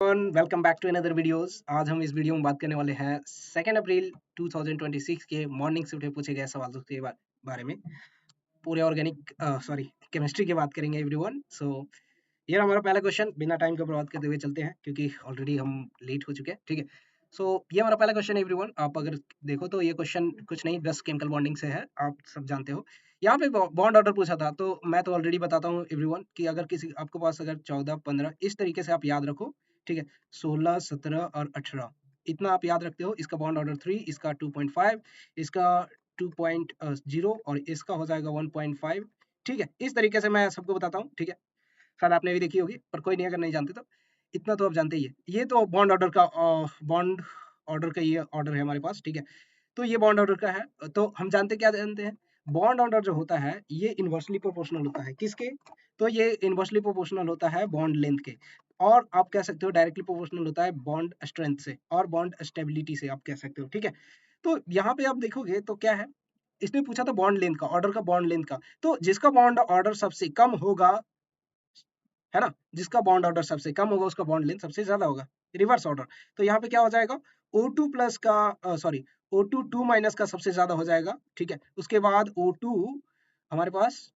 Welcome back to another videos. आज हम इस वीडियो में बात करने वाले हैं 2 अप्रैल 2026 के मॉर्निंग शिफ्ट में पूछे गए सवालों के बारे में। पूरे ऑर्गेनिक केमिस्ट्री की बात करेंगे एवरीवन। ये हमारा पहला क्वेश्चन। बिना टाइम का बर्बाद करते हुए चलते हैं क्योंकि ऑलरेडी हम लेट हो चुके हैं। ठीक है, ये हमारा पहला क्वेश्चन है एवरीवन। आप अगर देखो तो ये क्वेश्चन कुछ नहीं, बस केमिकल बॉन्डिंग से है, आप सब जानते हो। यहाँ पे बॉन्ड ऑर्डर पूछा था, तो मैं तो ऑलरेडी बताता हूँ एवरीवन कि अगर किसी आपके पास अगर 14 15 इस तरीके से आप याद रखो। ठीक है, 16 17 और 18 इतना आप याद रखते हो। इसका बॉन्ड ऑर्डर 3, इसका 2.5, इसका 2.0 और इसका हो जाएगा 1.5। ठीक है, इस तरीके से मैं सबको बताता हूँ। ठीक है, शायद आपने भी देखी होगी, पर कोई नहीं, अगर नहीं जानते तो इतना तो आप जानते ही है। ये तो बॉन्ड ऑर्डर का ये ऑर्डर है हमारे पास। ठीक है, तो ये बॉन्ड ऑर्डर का है। तो हम क्या जानते हैं, बॉन्ड ऑर्डर जो होता है ये इनवर्सली प्रोपोर्शनल होता है। किसके? तो ये इनवर्सली प्रोपोर्शनल होता है बॉन्ड लेंथ के। और आप कह सकते हो डायरेक्टली प्रोपोर्शनल होता है बॉन्ड स्ट्रेंथ से और बॉन्ड स्टेबिलिटी से, आप कह सकते हो। ठीक है, तो यहाँ पे आप देखोगे तो क्या है, इसने पूछा था बॉन्ड लेंथ का, ऑर्डर का, बॉन्ड लेंथ का। तो जिसका बॉन्ड ऑर्डर सबसे कम होगा, है ना, जिसका बॉन्ड ऑर्डर सबसे कम होगा उसका बॉन्ड लेंथ सबसे ज्यादा होगा। Reverse order. तो यहाँ पे क्या हो जाएगा, O2 प्लस का O2 2 माइनस का सबसे ज्यादा हो जाएगा। ठीक है, उसके बाद O2 हमारे पास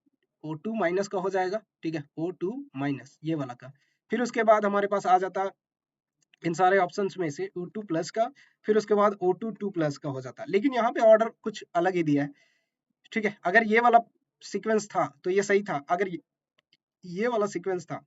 O2 माइनस का हो जाएगा। ठीक है, O2 माइनस ये वाला का। फिर उसके बाद हमारे पास आ जाता इन सारे ऑप्शंस में से O2 प्लस का, फिर उसके बाद O2 2 प्लस का हो जाता। लेकिन यहाँ पे ऑर्डर कुछ अलग ही दिया है। ठीक है, अगर ये वाला सीक्वेंस था तो ये सही था, अगर ये वाला सीक्वेंस था,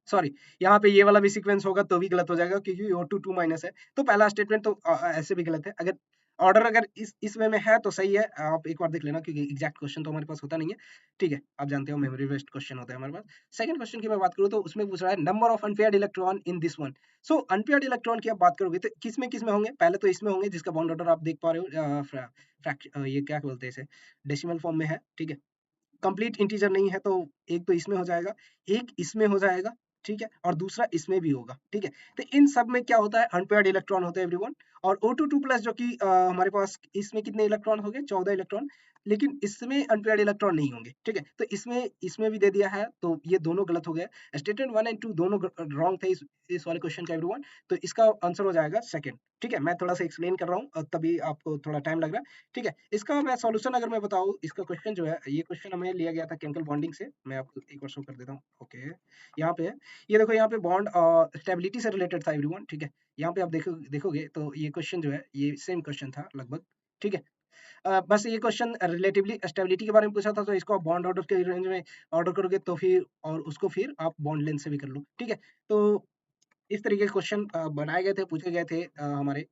सॉरी, यहाँ पे ये वाला भी सीक्वेंस होगा तो भी गलत हो जाएगा क्योंकि O2 2 माइनस है। तो पहला स्टेटमेंट तो ऐसे भी गलत है। अगर ऑर्डर अगर इस वे में है तो सही है। आप एक बार देख लेना क्योंकि एग्जैक्ट क्वेश्चन तो हमारे पास होता नहीं है। ठीक है, आप जानते हो मेमोरी बेस्ड क्वेश्चन होता है हमारे पास। सेकंड क्वेश्चन की मैं बात करूँ तो उसमें पूछ रहा है number of unpaired electron in this one. So unpaired electron की आप बात करोगे तो किस में होंगे? पहले तो इसमें होंगे जिसका बॉन्ड ऑर्डर आप देख पा रहे हो, ये क्या बोलते हैं इसे, डेसिमल फॉर्म में है। ठीक है, कंप्लीट इंटीजर नहीं है तो एक तो इसमें हो जाएगा, एक इसमें हो जाएगा। ठीक है, और दूसरा इसमें भी होगा। ठीक है, तो इन सब में क्या होता है, अनपेयर्ड इलेक्ट्रॉन होते हैं एवरीवन। और O2 2 प्लस जो कि हमारे पास इसमें कितने इलेक्ट्रॉन हो गए, 14 इलेक्ट्रॉन। लेकिन इसमें अनपेयर्ड इलेक्ट्रॉन नहीं होंगे। ठीक है, तो इसमें भी दे दिया है, तो ये दोनों गलत हो गए। स्टेटमेंट 1 एंड 2 दोनों रॉन्ग थे इस वाले क्वेश्चन का एवरीवन। तो इसका आंसर हो जाएगा सेकंड। ठीक है, मैं थोड़ा सा एक्सप्लेन कर रहा हूँ तभी आपको थोड़ा टाइम लग रहा है। ठीक है, इसका मैं सॉल्यूशन अगर मैं बताऊँ, इसका क्वेश्चन जो है, ये क्वेश्चन हमें लिया गया था केमिकल बॉन्डिंग से। मैं आपको एक बार शो कर देता हूँ। ओके, यहाँ पे है, ये देखो, यहाँ पे बॉन्ड स्टेबिलिटी से रिलेटेड था एवरीवन। ठीक है, यहाँ पे आप देखोगे तो ये क्वेश्चन जो है ये सेम क्वेश्चन था लगभग। ठीक है, बस ये क्वेश्चन रिलेटिवली स्टेबिलिटी के बारे में पूछा था, तो इसको आप बॉन्ड ऑर्डर के रेंज में ऑर्डर करोगे तो फिर, और उसको फिर आप बॉन्ड लेंथ से भी कर लो। ठीक है, तो इस तरीके के क्वेश्चन बनाए गए थे, पूछे गए थे हमारे,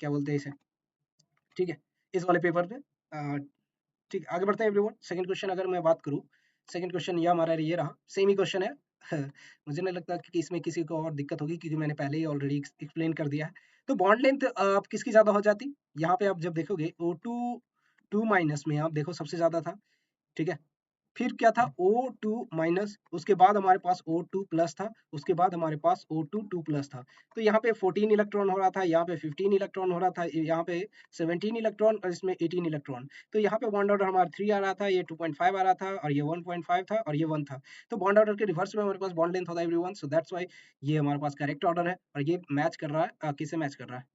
क्या बोलते हैं इसे, ठीक है, इस वाले पेपर पे। ठीक है, आगे बढ़ते हैं एवरीवन। सेकंड क्वेश्चन अगर मैं बात करूँ, सेकंड क्वेश्चन ये हमारा ये रहा, सेम ही क्वेश्चन है। मुझे नहीं लगता कि इसमें किसी को और दिक्कत होगी क्योंकि मैंने पहले ही ऑलरेडी एक्सप्लेन कर दिया है। तो बॉन्ड लेंथ आप किसकी ज़्यादा हो जाती? यहाँ पे आप जब देखोगे O2 2 माइनस में आप देखो सबसे ज़्यादा था। ठीक है, फिर क्या था, O2 माइनस, उसके बाद हमारे पास O2 प्लस था, उसके बाद हमारे पास O2 2 प्लस था। तो यहाँ पे 14 इलेक्ट्रॉन हो रहा था, यहाँ पे 15 इलेक्ट्रॉन हो रहा था, यहाँ पे 17 इलेक्ट्रॉन और इसमें 18 इलेक्ट्रॉन। तो यहाँ पे बॉन्ड ऑर्डर हमारा 3 आ रहा था, ये 2.5 आ रहा था, और ये 1.5 था, और ये 1 था। तो बॉन्ड ऑर्डर के रिवर्स में हमारे पास बॉन्ड लेंथ होता है एवरीवन। सो दैट्स व्हाई ये हमारे पास करेक्ट ऑर्डर है। और ये मैच कर रहा है, किसे मैच कर रहा है?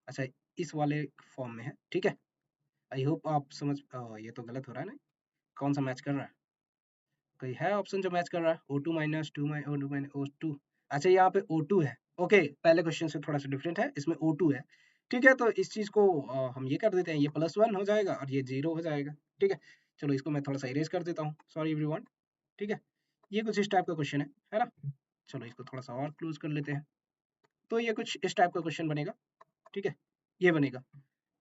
अच्छा, इस वाले फॉर्म में है। ठीक है, आई होप आप समझ, ये तो गलत हो रहा है ना, कौन सा मैच कर रहा है? कोई है ऑप्शन जो मैच कर रहा है? O2 minus O2 minus O2। अच्छा, यहाँ पे O2 है। ओके, पहले क्वेश्चन से थोड़ा सा डिफरेंट है, इसमें O2 है। ठीक है, तो इस चीज को हम ये कर देते हैं, ये +1 हो जाएगा और ये 0 हो जाएगा। ठीक है, चलो इसको मैं थोड़ा सा इरेज कर देता हूँ, सॉरी एवरीवन। ठीक है, ये कुछ इस टाइप का क्वेश्चन है ना। चलो इसको थोड़ा सा और क्लोज कर लेते हैं। तो ये कुछ इस टाइप का क्वेश्चन बनेगा। ठीक है, ये बनेगा।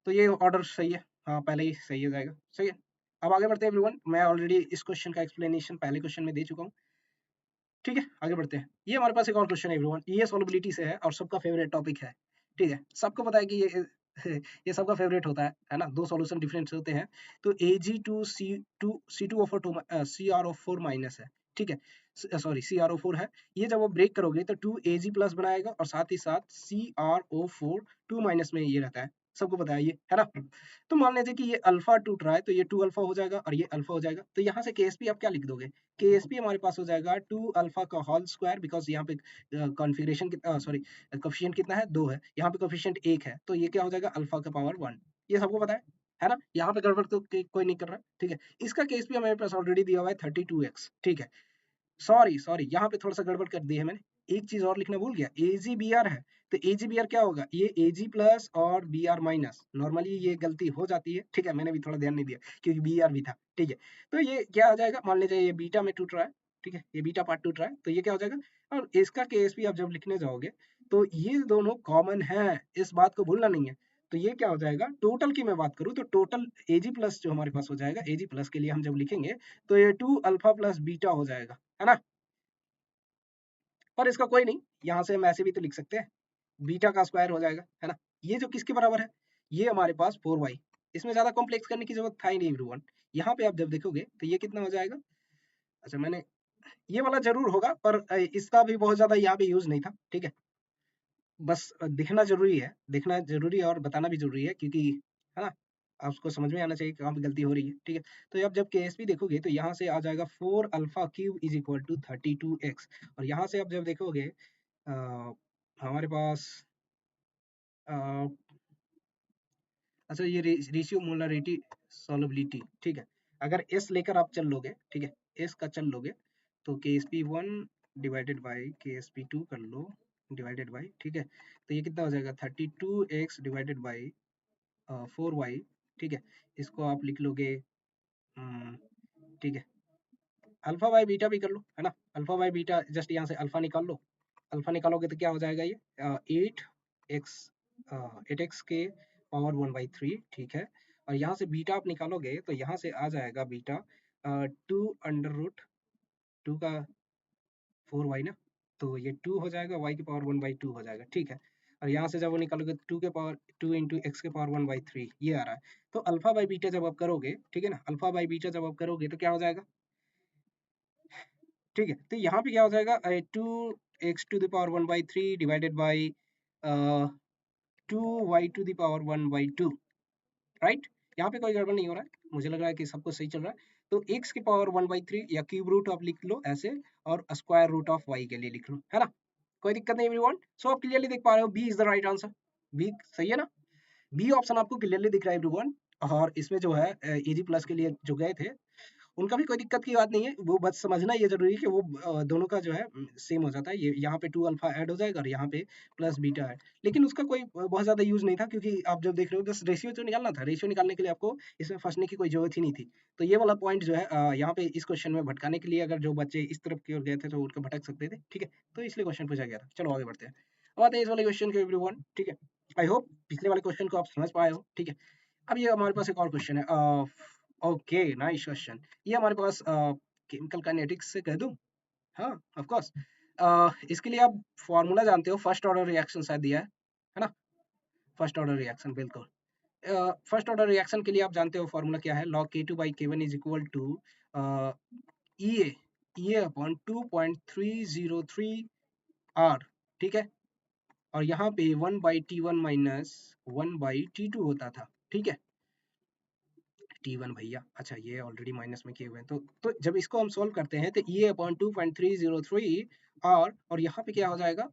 तो ये ऑर्डर सही है, हाँ पहले ही सही हो जाएगा। सही है, अब आगे बढ़ते हैं एवरीवन। मैं ऑलरेडी इस क्वेश्चन का एक्सप्लेनेशन पहले क्वेश्चन में दे चुका हूँ। ठीक है, आगे बढ़ते हैं। ये हमारे पास एक और क्वेश्चन है एवरीवन, ये सॉल्युबिलिटी से है और सबका फेवरेट टॉपिक है। ठीक है, सबको पता है कि ये ये सबका फेवरेट होता है ना। दो सॉल्यूशन डिफरेंट होते हैं। तो Ag2C2 CrO4 माइनस है। ठीक है, सॉरी CrO4 है। ये जब वो ब्रेक करोगे तो 2Ag प्लस बनाएगा और साथ ही साथ CrO4 2 माइनस में ये रहता है। सबको पता है ये, है ना? तो मान लीजिए कि ये अल्फा टूट रहा है तो ये 2 अल्फा हो जाएगा और ये अल्फा हो जाएगा। तो यहाँ से केएसपी आप क्या लिख दोगे? केएसपी हमारे पास हो जाएगा 2 अल्फा का होल स्क्वायर, बिकॉज़ यहाँ पे कॉन्फ़िगरेशन सॉरी कोएफ़िशिएंट कितना है? 2 है। यहाँ पे कोएफ़िशिएंट 1 है। तो ये क्या हो जाएगा? अल्फा का पावर 1। ये सबको पता है ना? यहाँ पे गड़बड़ तो कोई नहीं कर रहा है, ठीक है? इसका केएसपी हमारे पास ऑलरेडी दिया हुआ है 32x, ठीक है? सॉरी यहाँ पे थोड़ा-सा गड़बड़ कर दी है मैंने। एक चीज़ और लिखना भूल गया, एजीबीआर है, तो एजीबीआर क्या होगा? ये एजी प्लस और बीआर माइनस। नॉर्मली ये गलती हो जाती है, ठीक है? मैंने भी थोड़ा ध्यान नहीं दिया क्योंकि बीआर भी था, ठीक है? तो ये क्या हो जाएगा? मान लीजिए ये बीटा में टूट रहा है, ठीक है? ये बीटा पार्ट टूट रहा है, तो ये क्या हो जाएगा? और इसका केएसपी आप जब लिखने जाओगे, तो ये दोनों कॉमन हैं, इस बात को भूलना नहीं है। तो ये क्या हो जाएगा? टोटल की मैं बात करूँ तो टोटल एजी प्लस जो हमारे पास हो जाएगा, एजी प्लस के लिए हम जब लिखेंगे, तो ये 2 अल्फा प्लस बीटा हो जाएगा, है ना? पर इसका कोई नहीं, यहाँ से हम ऐसे भी तो लिख सकते हैं, बीटा का स्क्वायर हो जाएगा, है ना? ये जो किसके बराबर है? ये हमारे पास 4y। इसमें ज़्यादा कॉम्प्लेक्स करने की ज़रूरत था ही नहीं एवरीवन। यहाँ पे आप जब देखोगे तो ये कितना हो जाएगा? अच्छा मैंने ये वाला ज़रूर होगा पर इसका भी बहुत ज़्यादा यहाँ पे यूज़ नहीं था, ठीक है? बस दिखना ज़रूरी है, देखना ज़रूरी है और बताना भी ज़रूरी है क्योंकि है ना? आपको समझ में आना चाहिए कहाँ पे गलती हो रही है, ठीक है? तो अब जब केएसपी देखोगे तो यहाँ से आ जाएगा 4 alpha cube is equal to 32x और यहाँ से आप जब देखोगे अ, हमारे पास अ, अच्छा ये रेशियो मोलरिटी सॉल्युबिलिटी, ठीक है? अगर एस लेकर आप चल लोगे, ठीक है? एस का चल लोगे तो KSP1 डिवाइडेड बाय KSP2 कर लो डिवाइडेड बाय, ठीक है? तो ये कितना हो जाएगा 32x डिवाइडेड बाय 4y, ठीक है? इसको आप लिख लोगे ठीक है? अल्फा बाय बीटा भी कर लो, है ना? अल्फा बाय बीटा जस्ट यहाँ से अल्फा निकाल लो। अल्फा निकालोगे तो क्या हो जाएगा ये 8x 8x के पावर 1/3, ठीक है? और यहाँ से बीटा आप निकालोगे तो यहाँ से आ जाएगा बीटा 2 अंडर रूट 2 का 4y ना, तो ये 2 हो जाएगा, y की पावर 1/2 हो जाएगा, ठीक है? और यहाँ से जब वो निकालोगे 2 के पावर 2 इंटू एक्स के पावर 1/3 ये आ रहा है। तो अल्फा बाय बीटा जब आप करोगे, ठीक है ना? अल्फा बाय बीटा जब आप करोगे तो क्या हो जाएगा? ठीक है, तो यहाँ पे क्या हो जाएगा 2x to the power 1/3 divided by 2y to the power 1/2, right? यहाँ पे कोई गड़बड़ नहीं हो रहा है, मुझे लग रहा है कि सब कुछ सही चल रहा है। तो x की पावर 1/3 या क्यूब रूट आप लिख लो ऐसे और स्क्वायर रूट ऑफ y के लिए लिख लो, है ना? कोई दिक्कत नहीं एवरीवन। सो आप क्लियरली देख पा रहे हो B is the right answer. B सही है ना? बी ऑप्शन आपको क्लियरली दिख रहा है एवरीवन। और इसमें जो है इजी प्लस के लिए जो गए थे उनका भी कोई दिक्कत की बात नहीं है, वो बस समझना ये ज़रूरी है कि वो दोनों का जो है सेम हो जाता है, ये यहाँ पे 2 अल्फ़ा ऐड हो जाएगा और यहाँ पे प्लस बीटा है। लेकिन उसका कोई बहुत ज़्यादा यूज़ नहीं था क्योंकि आप जब देख रहे हो बस रेशियो तो निकालना था, रेशियो निकालने के लिए आपको इसमें फँसने की कोई ज़रूरत ही नहीं थी। तो ये वाला पॉइंट जो है यहाँ पे इस क्वेश्चन में भटकाने के लिए अगर जो बच्चे इस तरफ की ओर गए थे तो उनको भटक सकते थे, ठीक है? तो इसलिए क्वेश्चन पूछा गया था। चलो आगे बढ़ते हैं। अब आते हैं इस वाले क्वेश्चन के एवरीवन, ठीक है? आई होप पिछले वाले क्वेश्चन को आप समझ पाए हो, ठीक है? अब ये हमारे पास एक और क्वेश्चन है ओके नाइस क्वेश्चन। ये हमारे पास केमिकल काइनेटिक्स से कह दूं? हाँ ऑफ कोर्स। इसके लिए आप फॉर्मूला जानते हो, फर्स्ट ऑर्डर रिएक्शन शायद दिया है ना? फर्स्ट ऑर्डर रिएक्शन बिल्कुल। फर्स्ट ऑर्डर रिएक्शन के लिए आप जानते हो फॉर्मूला क्या है? log K2 by K1 is equal to EA EA upon 2.303 R, ठीक है? और यहाँ पे 1 by T1 minus 1 by T2 होता था, ठीक है? T1 भैया, अच्छा ये ऑलरेडी माइनस में किए हुए हैं तो जब इसको हम सॉल्व करते हैं तो ये अपॉन 2.303 और यहाँ पे क्या हो जाएगा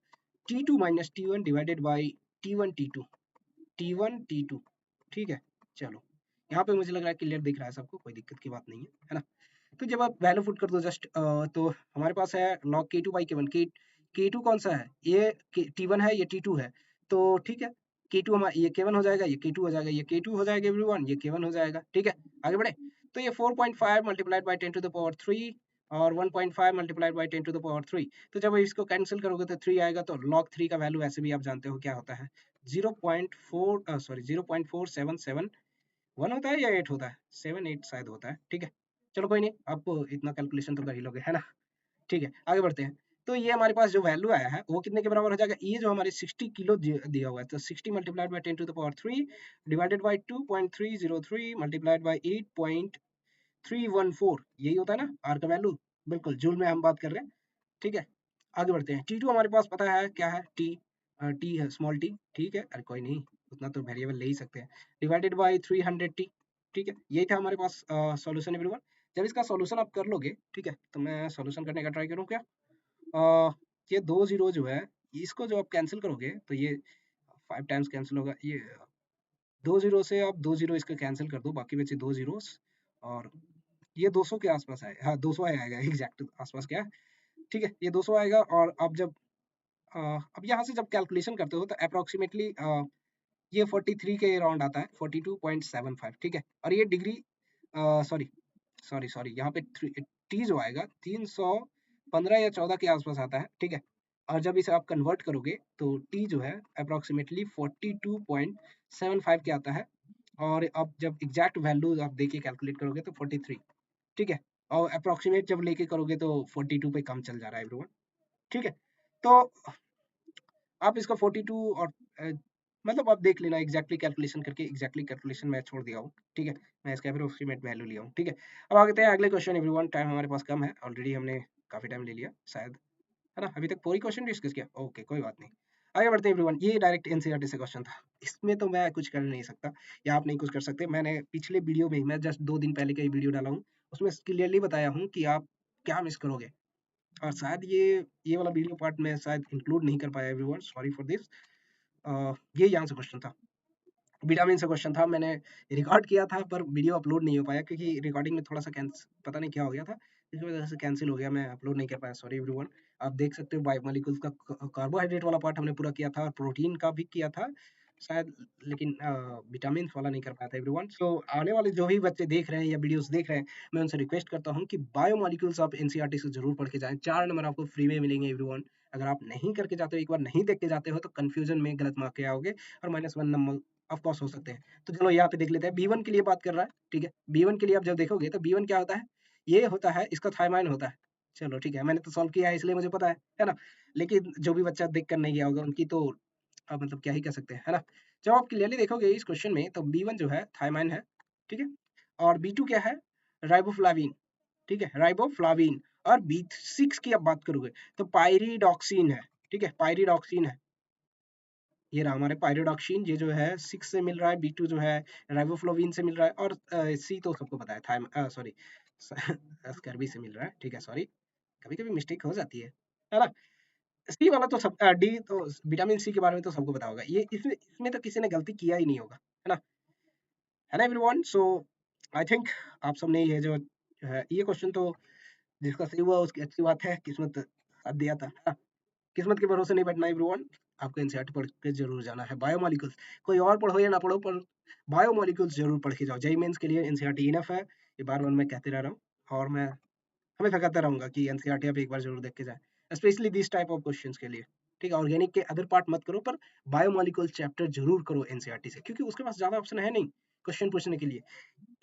T2 minus T1 divided by T1 T2 T1 T2, ठीक है? चलो यहाँ पे मुझे लग रहा है क्लियर दिख रहा है सबको, कोई दिक्कत की बात नहीं है ना? तो जब आप वैल्यू पुट कर दो जस्ट तो हमारे पास है log K2 by K1 K2 कौन सा है? ये T1 है, ये T2 है, तो ठीक है K2 हमारा ये K1 हो जाएगा, ये K2 हो जाएगा, ये K2 हो जाएगा एवरीवन, ये K1 हो जाएगा, ठीक है? आगे बढ़े तो ये 4.5 multiplied by 10 to the power 3 और 1.5 multiplied by 10 to the power 3, तो जब इसको कैंसिल करोगे तो 3 आएगा, तो log 3 का वैल्यू ऐसे भी आप जानते हो क्या होता है 0.4 सॉरी 0.477 1 होता है या 8 होता है? 7 8 शायद होता है, ठीक है? चलो कोई नहीं, आपको इतना कैलकुलेशन तो कर ही लोगे, है ना? ठीक है, आगे बढ़ते हैं। तो ये हमारे पास जो वैल्यू आया है, वो कितने के बराबर हो जाएगा? ये जो हमारे 60 किलो दिया हुआ है, तो 60 multiplied by 10 to the power 3 divided by 2.303 multiplied by 8.314 यही होता है ना आर का वैल्यू? बिल्कुल, जूल में हम बात कर रहे हैं, ठीक है? आगे बढ़ते हैं। T2 हमारे पास पता है क्या है? टी टी है, स्मॉल टी, ठीक है? अरे कोई नहीं, उतना तो वेरिएबल ले ही सकते हैं, डिवाइडेड बाई 300t। ठीक है, यही था हमारे पास सॉल्यूशन एवरीवन। जब इसका सॉल्यूशन आप कर लोगे, ठीक है, तो मैं सॉल्यूशन करने का ट्राई करूँ क्या। ये 2 जीरो जो है, इसको जो आप कैंसिल करोगे तो ये 5 टाइम्स कैंसिल होगा, ये 2 जीरो से आप 2 जीरो इसका कैंसिल कर दो, बाकी बचे 2 जीरोस, और ये 200 के आसपास आएगा, हाँ 200 आएगा एग्जैक्ट आसपास क्या है। ठीक है, ये 200 आएगा, और अब जब अब यहाँ से जब कैलकुलेशन करते हो तो अप्रोक्सीमेटली ये 43 के अराउंड आता है, 42.75। ठीक है, और ये डिग्री सॉरी सॉरी सॉरी यहाँ पे टी जो आएगा 315 या 14 के आसपास आता है। ठीक है, और जब इसे आप कन्वर्ट करोगे तो टी जो है अप्रोक्सीमेटली 42.75 के आता है, और अब जब एग्जैक्ट वैल्यू आप देके कैलकुलेट करोगे तो 43। ठीक है, और अप्रोक्सीमेट जब लेके करोगे तो 42 पे कम चल जा रहा है एवरीवन। ठीक है, तो आप इसका 42 और मतलब आप देख लेना एग्जैक्टली कैलकुलेशन करके, एग्जैक्टली कैलकुलेशन मैं छोड़ दिया हूँ। ठीक है, मैं इसका अप्रोक्सीमेट वैल्यू लिया हूँ। ठीक है, अब आगे हैं अगले क्वेश्चन एवरीवन। टाइम हमारे पास कम है, ऑलरेडी हमने काफी टाइम ले लिया शायद, है ना, अभी तक पूरी क्वेश्चन डिस्कस किया। ओके, कोई बात नहीं, आगे बढ़ते हैं एवरीवन। ये डायरेक्ट एनसीईआरटी से क्वेश्चन था, इसमें तो मैं कुछ कर नहीं सकता या आप नहीं कुछ कर सकते। मैंने पिछले वीडियो में, मैं जस्ट 2 दिन पहले का वीडियो डाला हूँ, उसमें क्लियरली बताया हूँ कि आप क्या मिस करोगे, और शायद ये वाला वीडियो पार्ट में शायद इंक्लूड नहीं कर पाया एवरीवन, सॉरी फॉर दिस। ये यहाँ से क्वेश्चन था, विटामिन से क्वेश्चन था, मैंने रिकॉर्ड किया था पर वीडियो अपलोड नहीं हो पाया क्योंकि रिकॉर्डिंग में थोड़ा सा पता नहीं क्या हो गया था, इसकी वजह से कैंसिल हो गया, मैं अपलोड नहीं कर पाया, सॉरी एवरीवन। आप देख सकते हो बायोमोलिक्यूल्स का कार्बोहाइड्रेट वाला पार्ट हमने पूरा किया था, और प्रोटीन का भी किया था शायद, लेकिन विटामिन वाला नहीं कर पाया था एवरीवन। सो आने वाले जो भी बच्चे देख रहे हैं या वीडियोस देख रहे हैं, मैं उनसे रिक्वेस्ट करता हूँ कि बायोमोलिक्यूल्स आप एनसीईआरटी से जरूर पढ़ के जाएं, 4 नंबर आपको फ्री में मिलेंगे एवरीवन। अगर आप नहीं करके जाते हो, एक बार नहीं देख के जाते हो, तो कंफ्यूजन में गलत मार्क के आओगे और -1 नंबर ऑफ कोर्स हो सकते हैं। तो चलो यहाँ पे देख लेते हैं, B1 के लिए बात कर रहा है। ठीक है, B1 के लिए आप जब देखोगे तो B1 क्या होता है, ये होता है, इसका थायमाइन होता है। चलो ठीक है, मैंने तो सॉल्व किया है इसलिए मुझे पता है ना। लेकिन जो भी बच्चा देख कर नहीं गया होगा उनकी तो मतलब क्या ही कह सकते हैं, है ना। जब आप क्लियरली देखोगे इस क्वेश्चन में तो B1 जो है थायमाइन है। ठीक है, और B2 क्या है, राइबोफ्लाविन। ठीक है, राइबोफ्लाविन। और B6 की आप बात करोगे तो पायरिडॉक्सिन है। ठीक है, पायरिडॉक्सिन है, ये रहा हमारे पायरिडॉक्सिन, ये जो है 6 से मिल रहा है, B2 जो है राइबोफ्लाविन से मिल रहा है, और C तो सबको पता है, सॉरी स्कर्बी से मिल रहा है। ठीक है, सॉरी, कभी कभी मिस्टेक हो जाती है ना। सी वाला तो सब डी तो विटामिन सी के बारे में तो सबको पता होगा, ये इसमें इसमें तो किसी ने गलती किया ही नहीं होगा, है ना एवरीवन। सो आई थिंक आप सबने ये जो है ये क्वेश्चन तो जिसका सही हुआ उसकी अच्छी बात है, किस्मत साथ दिया था, है ना? किस्मत के भरोसे नहीं बैठना एवरीवन, आपको एनसीईआरटी पढ़ के जरूर जाना है। बायोमोलिक्यूल्स कोई और पढ़ो या ना पढ़ो, पर बायोमोलिक्यूल्स जरूर पढ़ के जाओ। जेईई मेंस के लिए एनसीईआरटी इनफ है, ये बार बार मैं कहते रह रहा हूँ, और मैं हमेशा कहता रहूंगा कि एनसीईआरटी आप एक बार जरूर देख के जाए, specially this type of questions के लिए। ठीक है, ऑर्गेनिक के अदर पार्ट मत करो, पर बायोमोलिक्यूल चैप्टर जरूर करो एनसीईआरटी से, क्योंकि उसके पास ज्यादा ऑप्शन है नहीं क्वेश्चन पूछने के लिए,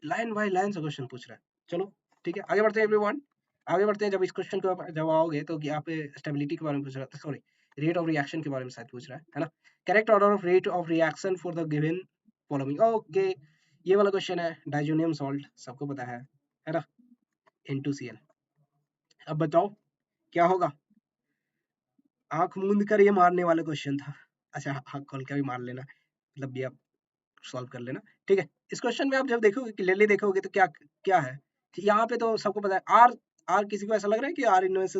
लाइन बाय लाइन से क्वेश्चन पूछ रहा है। चलो ठीक है, आगे बढ़ते हैं एवरीवन। आगे बढ़ते हैं, जब इस क्वेश्चन को जब आओगे तो यहाँ पे स्टेबिलिटी के बारे में पूछ रहा था, सॉरी रेट ऑफ रिएक्शन के बारे में शायद पूछ रहा है ना। Correct order of rate of reaction for the given following. Okay, ये वाला क्वेश्चन है, डाइजोनियम सॉल्ट सबको पता है ना, N2Cl। अब बताओ क्या होगा, आंख मूंद कर ये मारने वाला क्वेश्चन था। अच्छा, आंख खोल के भी मार लेना, मतलब ये आप सॉल्व कर लेना। ठीक है, इस क्वेश्चन में आप जब देखोगे, क्लियरली देखोगे तो क्या क्या है, यहाँ पे तो सबको पता है आर। आर किसी को ऐसा लग रहा है कि आर इनवर्स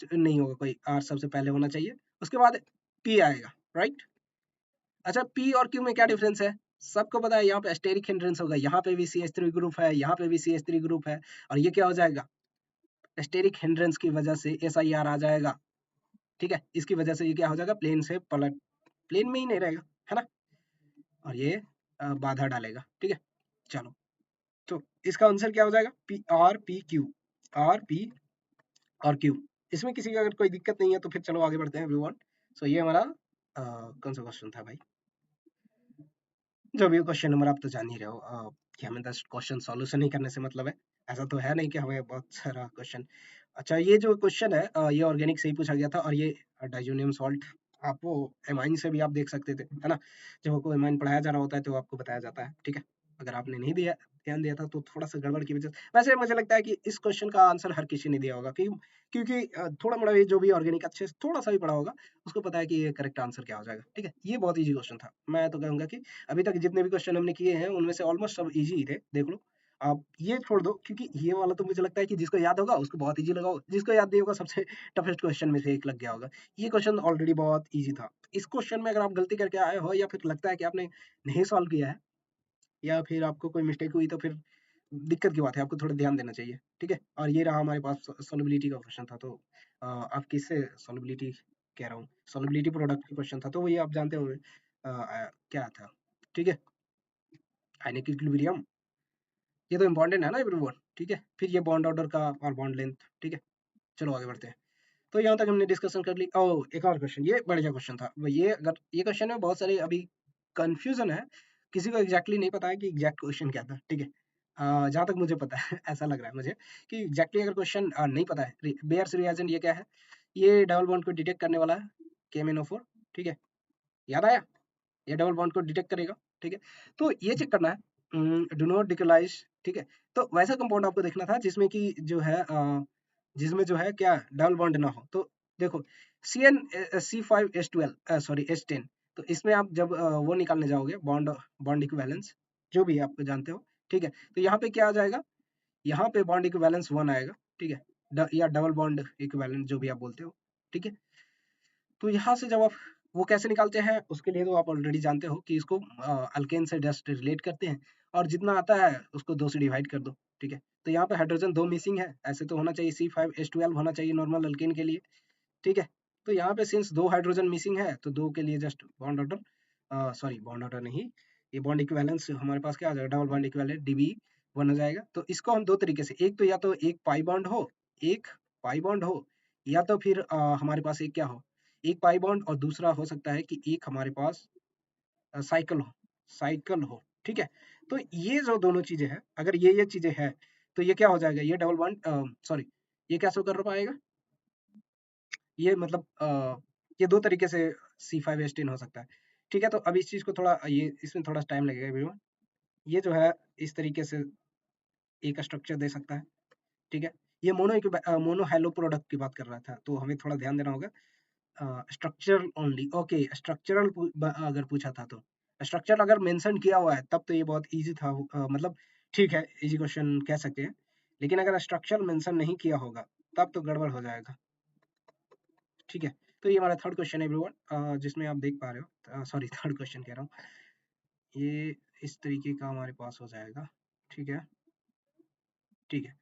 नहीं होगा, कोई आर सबसे पहले होना चाहिए, उसके बाद पी आएगा, राइट। अच्छा, पी और क्यू में क्या डिफरेंस है, सबको पता है, यहाँ पे स्टेरिक हिंड्रेंस होगा, यहाँ पे भी CH3 ग्रुप है, यहाँ पे भी CH3 ग्रुप है, और ये क्या हो जाएगा, स्टेरिक हिंड्रेंस की वजह से SIR आ जाएगा। ठीक है, इसकी वजह से ये क्या हो जाएगा, प्लेन से पलट, प्लेन में ही नहीं रहेगा, है ना, और ये बाधा डालेगा। ठीक है, चलो, तो इसका आंसर क्या हो जाएगा, P R P Q, R P और क्यू। इसमें किसी का अगर कोई दिक्कत नहीं है तो फिर चलो आगे बढ़ते हैं एवरीवन। सो ये हमारा कौन सा क्वेश्चन था भाई, जो भी क्वेश्चन नंबर आप तो जान ही रहे हो, कि हमें 10 क्वेश्चन सॉल्यूशन ही करने से मतलब है, ऐसा तो है नहीं कि हमें बहुत सारा क्वेश्चन। अच्छा, ये जो क्वेश्चन है ये ऑर्गेनिक से ही पूछा गया था, और ये डाइजोनियम सॉल्ट आप वो एमाइन से भी आप देख सकते थे, है ना, जब आपको एमाइन पढ़ाया जा रहा होता है तो आपको बताया जाता है। ठीक है, अगर आपने नहीं दिया ध्यान दिया था तो थोड़ा सा गड़बड़ की वजह से, वैसे मुझे लगता है कि इस क्वेश्चन का आंसर हर किसी ने दिया होगा, क्योंकि थोड़ा मोड़ा ये जो भी ऑर्गेनिक अच्छे से थोड़ा सा भी पढ़ा होगा उसको पता है कि ये करेक्ट आंसर क्या हो जाएगा। ठीक है, ये बहुत इजी क्वेश्चन था। मैं तो कहूंगा कि अभी तक जितने भी क्वेश्चन हमने किए हैं उनमें से ऑलमोस्ट सब इजी ही थे, देख लो। आप ये छोड़ दो, क्योंकि ये वाला तो मुझे लगता है कि जिसको याद होगा उसको बहुत इजी लगा होगा, जिसको याद नहीं होगा सबसे टफेस्ट क्वेश्चन में से एक लग गया होगा। ये क्वेश्चन ऑलरेडी बहुत इजी था। इस क्वेश्चन में अगर आप गलती करके आए हो या फिर लगता है कि आपने नहीं सॉल्व किया है या फिर आपको कोई मिस्टेक हुई, तो फिर दिक्कत की बात है, आपको थोड़ा ध्यान देना चाहिए। ठीक है, और ये रहा हमारे पास सोलबिलिटी का क्वेश्चन था। तो आप किससे सोलबिलिटी कह रहा हूँ, सोलबिलिटी प्रोडक्ट का क्वेश्चन था, तो वही आप जानते होंगे क्या था। ठीक है, आयनिक इक्विलिब्रियम, ये तो इंपॉर्टेंट है ना एवरीवन। ठीक है, फिर ये बॉन्ड ऑर्डर का और बॉन्ड लेंथ। ठीक है, चलो आगे बढ़ते हैं। तो यहाँ तक हमने डिस्कशन कर ली। ओह, एक और क्वेश्चन, ये बढ़िया क्वेश्चन था। ये अगर ये क्वेश्चन में बहुत सारे अभी कंफ्यूजन है, किसी को एग्जैक्टली नहीं पता है कि एग्जैक्ट क्वेश्चन क्या था। ठीक है, जहाँ तक मुझे पता है ऐसा लग रहा है मुझे कि एग्जैक्टली अगर क्वेश्चन नहीं पता है, बेयर्स रिएजेंट ये क्या है, ये डबल बॉन्ड को डिटेक्ट करने वाला है, KMnO4। ठीक है, याद आया, ये डबल बॉन्ड को डिटेक्ट करेगा। ठीक है, तो ये चेक करना है, डू नॉट डिकोलाइज। ठीक है, तो वैसा कंपाउंड आपको देखना था जिसमें कि जो है जिसमें जो है क्या डबल बॉन्ड ना हो। तो देखो CnC5H12 सॉरी H10, तो इसमें आप जब वो निकालने जाओगे बॉन्ड बॉन्ड इक्विवेलेंस, जो भी आप जानते हो। ठीक है, तो यहाँ पे क्या आ जाएगा, यहाँ पे बॉन्ड इक्विवेलेंस 1 आएगा। ठीक है, या डबल बॉन्ड इक्विवेलेंट जो भी आप बोलते हो। ठीक है, तो यहाँ से जब आप वो कैसे निकालते हैं उसके लिए तो आप ऑलरेडी जानते हो कि इसको अल्केन से जस्ट रिलेट करते हैं, और जितना आता है उसको 2 से डिवाइड कर दो। ठीक है, तो यहाँ पे हाइड्रोजन 2 मिसिंग है, ऐसे तो होना चाहिए C5H12 होना चाहिए नॉर्मल अल्केन के लिए। ठीक है, तो यहाँ पे सिंस 2 हाइड्रोजन मिसिंग है तो 2 के लिए just bond order, sorry bond order नहीं, ये बॉन्ड इक्विवेलेंस हमारे पास क्या आ जाएगा, डबल बॉन्ड इक्विवेलेंट DB1 हो जाएगा। तो इसको हम दो तरीके से, एक तो या तो एक पाई बॉन्ड हो, एक पाई बॉन्ड हो, या तो फिर हमारे पास एक क्या हो, एक पाई बॉन्ड, और दूसरा हो सकता है कि एक हमारे पास साइकिल हो, साइकिल हो। ठीक है, तो ये जो दोनों चीजें हैं, अगर ये चीजें हैं तो ये क्या हो जाएगा, ये डबल बॉन्ड सॉरी ये क्या शो कर पाएगा, ये मतलब ये दो तरीके से C5H10 हो सकता है। ठीक है, तो अब इस चीज को थोड़ा ये इसमें थोड़ा टाइम लगेगा एवरीवन। ये जो है इस तरीके से एक स्ट्रक्चर दे सकता है। ठीक है, ये मोनो हेलो प्रोडक्ट की बात कर रहा था, तो हमें थोड़ा ध्यान देना होगा। स्ट्रक्चरल ओनली, ओके, स्ट्रक्चरल अगर पूछा था तो स्ट्रक्चर अगर मेंशन किया हुआ है तब तो ये बहुत इजी था, मतलब ठीक है, इजी क्वेश्चन कह सकते हैं। लेकिन अगर स्ट्रक्चर मेंशन नहीं किया होगा तब तो गड़बड़ हो जाएगा। ठीक है, तो ये हमारा थर्ड क्वेश्चन है एवरीवन, जिसमें आप देख पा रहे हो, सॉरी थर्ड क्वेश्चन कह रहा हूँ, ये इस तरीके का हमारे पास हो जाएगा। ठीक है, ठीक है,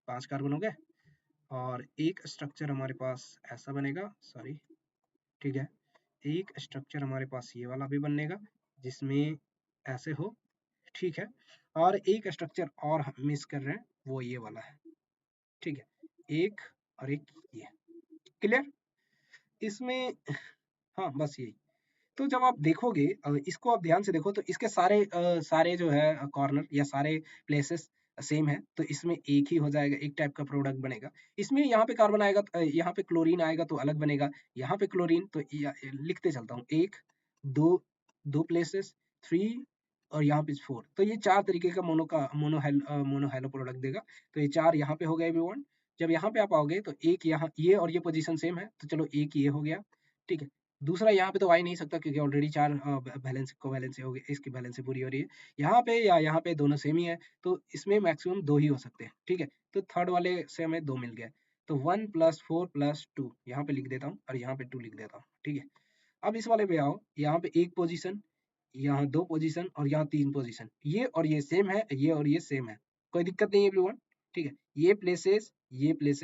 5 कार्बन हो गए और एक स्ट्रक्चर हमारे पास ऐसा बनेगा, सॉरी। ठीक है, एक स्ट्रक्चर हमारे पास ये वाला भी बनेगा जिसमें ऐसे हो। ठीक है, और एक स्ट्रक्चर और हम मिस कर रहे हैं, वो ये वाला है। ठीक है, एक और एक ये, क्लियर इसमें। हाँ, बस यही। तो जब आप देखोगे इसको आप ध्यान से देखो तो इसके सारे जो है कॉर्नर या सारे प्लेसेस सेम है, तो इसमें एक ही हो जाएगा, एक टाइप का प्रोडक्ट बनेगा। इसमें यहाँ पे कार्बन आएगा तो यहाँ पे क्लोरीन आएगा तो अलग बनेगा, यहाँ पे क्लोरीन तो लिखते चलता हूँ, एक दो, दो प्लेसेस, 3 और यहाँ पे 4, तो ये 4 तरीके का मोनो हेलो प्रोडक्ट देगा। तो ये 4 यहाँ पे हो गया एवरीवन। जब यहाँ पे आप आओगे तो एक यहाँ ये और ये पोजीशन सेम है, तो चलो एक ये हो गया। ठीक है, दूसरा यहाँ पे तो आ ही नहीं सकता क्योंकि ऑलरेडी 4 बैलेंस कोवैलेंसी हो गई, इसकी बैलेंसी पूरी हो रही है। यहाँ पे या यहाँ पे दोनों सेम ही है, तो इसमें मैक्सिमम 2 ही हो सकते हैं। ठीक है, तो थर्ड वाले से हमें 2 मिल गया, तो 1 + 4 + 2 यहाँ पे लिख देता हूँ और यहाँ पे 2 लिख देता हूँ। ठीक है, अब इस वाले पे आओ, यहाँ पे एक पोजीशन, यहाँ 2 पोजीशन और यहाँ 3 पोजीशन, ये और ये सेम है, ये और ये सेम है, कोई दिक्कत नहीं है एवरीवन। ठीक है, ये प्लेसेस